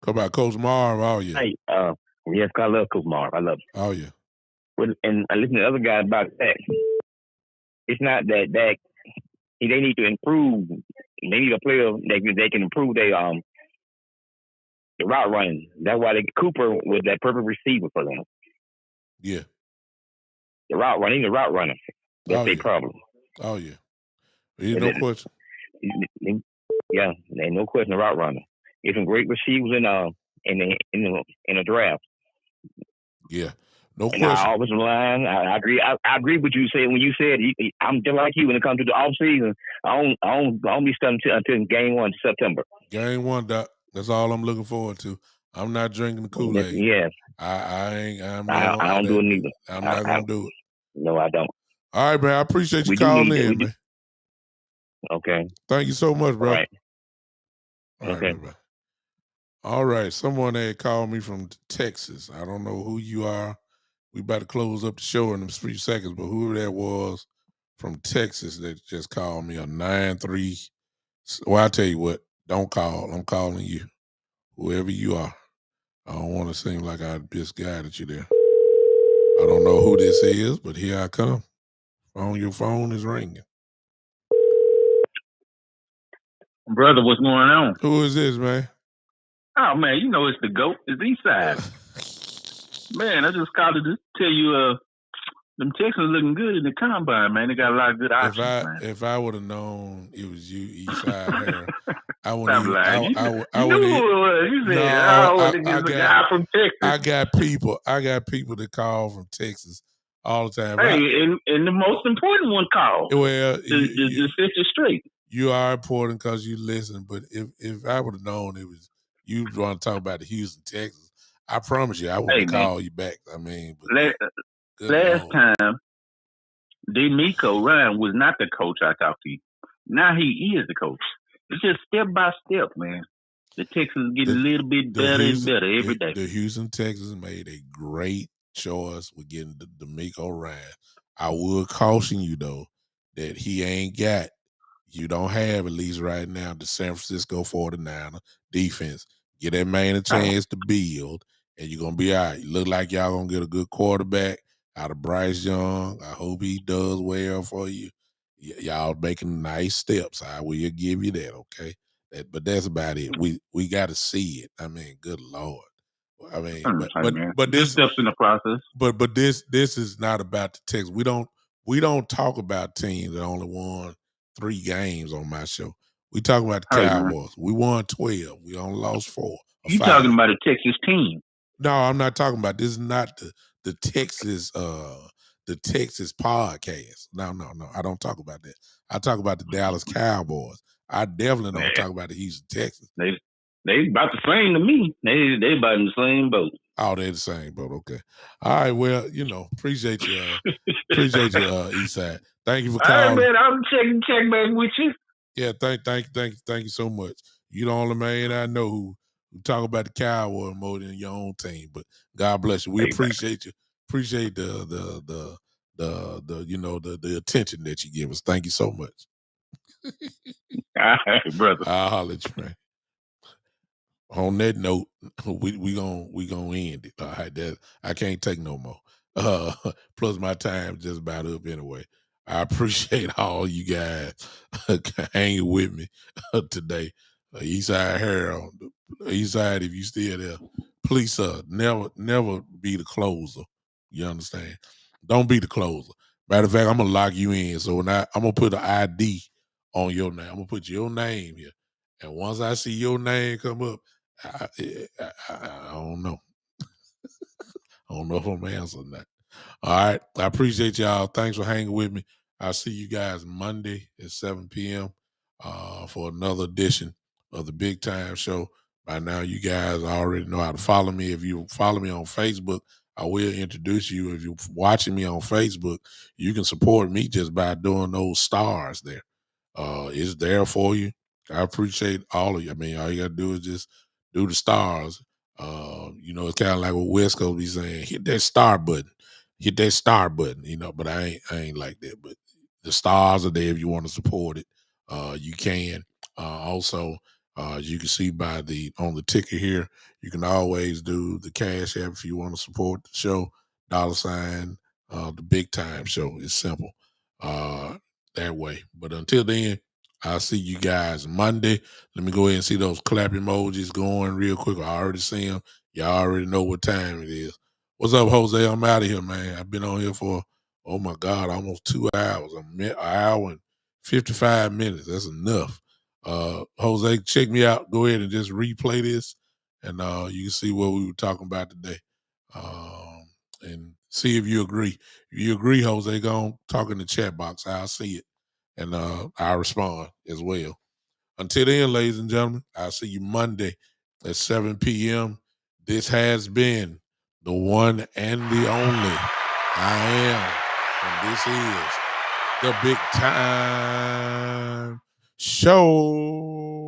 Come about Coach Marv. Oh, yeah. Hey, yes, I love Coach Marv. I love him. Oh, yeah. And I listen to the other guys about that. It's not that they need to improve. They need a player that they can improve the route running. That's why Cooper was that perfect receiver for them. Yeah. The route runner. That's their problem. Oh, yeah. There's no question. Yeah, ain't no question. The route runner. There's some great receivers in the draft. Yeah, no question. Our offensive line, I agree. I agree with you saying when you said I'm just like you when it comes to the off season. I don't be stuck until game 1 September. Game 1, Doc. That's all I'm looking forward to. I'm not drinking the Kool-Aid. Yes. I don't do it neither. I'm not gonna do it. No, I don't. All right, man. I appreciate you calling in, man. Okay. Thank you so much, bro. All right. All right, bye-bye. All right. Someone had called me from Texas. I don't know who you are. We about to close up the show in a few seconds, but whoever that was from Texas that just called me on 93. Well, I tell you what, don't call. I'm calling you. Whoever you are. I don't want to seem like I misguided you there. I don't know who this is, but here I come. Your phone is ringing. Brother, what's going on? Who is this, man? Oh, man, you know it's the GOAT. It's Eastside. Man, I just called to tell you, them Texans looking good in the combine, man. They got a lot of good options, man. If I would have known it was you, Eastside Hair, I wouldn't Stop even. lying. I You knew who it was. You said, no, a guy from Texas. I got people that call from Texas all the time. Hey, and the most important one called. Well, the Sister Straight. You are important because you listen, but if I would have known it was you want to talk about the Houston, Texas, I promise you I wouldn't call you back. I mean, but last time, DeMeco Ryan was not the coach I talked to you. Now he is the coach. It's just step by step, man. The Texans getting a little bit better and better every day. The Houston Texans made a great choice with getting DeMeco Ryan. I would caution you though that he ain't got. You don't have, at least right now, the San Francisco 49er defense. Get that man a chance to build, and you're going to be all right. You look like y'all going to get a good quarterback out of Bryce Young. I hope he does well for you. Y'all making nice steps. I will give you that, okay? But that's about it. We got to see it. I mean, good Lord. I mean, but this steps in the process. But this is not about the Texans. We don't talk about teams that only won 3 games on my show. We talk about the Cowboys. We won 12. We only lost 4. You talking about a Texas team? No, I'm not talking about. This is not the Texas podcast. No. I don't talk about that. I talk about the Dallas Cowboys. I definitely don't talk about the Houston Texans. They about the same to me. They about in the same boat. Oh, they're the same boat. Okay. All right. Well, appreciate you. Appreciate you, Eastside. Thank you for calling. All right, man. I'm check back with you. Yeah. Thank you so much. You the only man I know who talk about the Cowboys more than your own team. But God bless you. We appreciate you. Appreciate the attention that you give us. Thank you so much. All right, brother. I'll holler at you, man. On that note, we gonna end it. All right, I can't take no more. Plus my time just about up anyway. I appreciate all you guys hanging with me today. Eastside Harold, Eastside, if you still there, please never be the closer. You understand? Don't be the closer. Matter of fact, I'm gonna lock you in. So when I'm gonna put an ID on your name. I'm gonna put your name here, and once I see your name come up, I don't know. I don't know if I'm answering that. All right. I appreciate y'all. Thanks for hanging with me. I'll see you guys Monday at 7 p.m. For another edition of the Big Time Show. By now, you guys already know how to follow me. If you follow me on Facebook, I will introduce you. If you're watching me on Facebook, you can support me just by doing those stars there. It's there for you. I appreciate all of you. I mean, all you got to do is just do the stars. It's kind of like what West Coast be saying, hit that star button, but I ain't like that. But the stars are there if you want to support it. You can. Also, you can see on the ticker here, you can always do the Cash App if you want to support the show, $, the Big Time Show. It's simple that way. But until then, I'll see you guys Monday. Let me go ahead and see those clap emojis going real quick. I already see them. Y'all already know what time it is. What's up, Jose? I'm out of here, man. I've been on here for, oh my God, almost 2 hours. An hour and 55 minutes. That's enough. Jose, check me out. Go ahead and just replay this, and you can see what we were talking about today. And see if you agree. If you agree, Jose, go on, talk in the chat box. I'll see it. And I'll respond as well. Until then, ladies and gentlemen, I'll see you Monday at 7 p.m. This has been the one and the only. I am And this is the Big Time Show.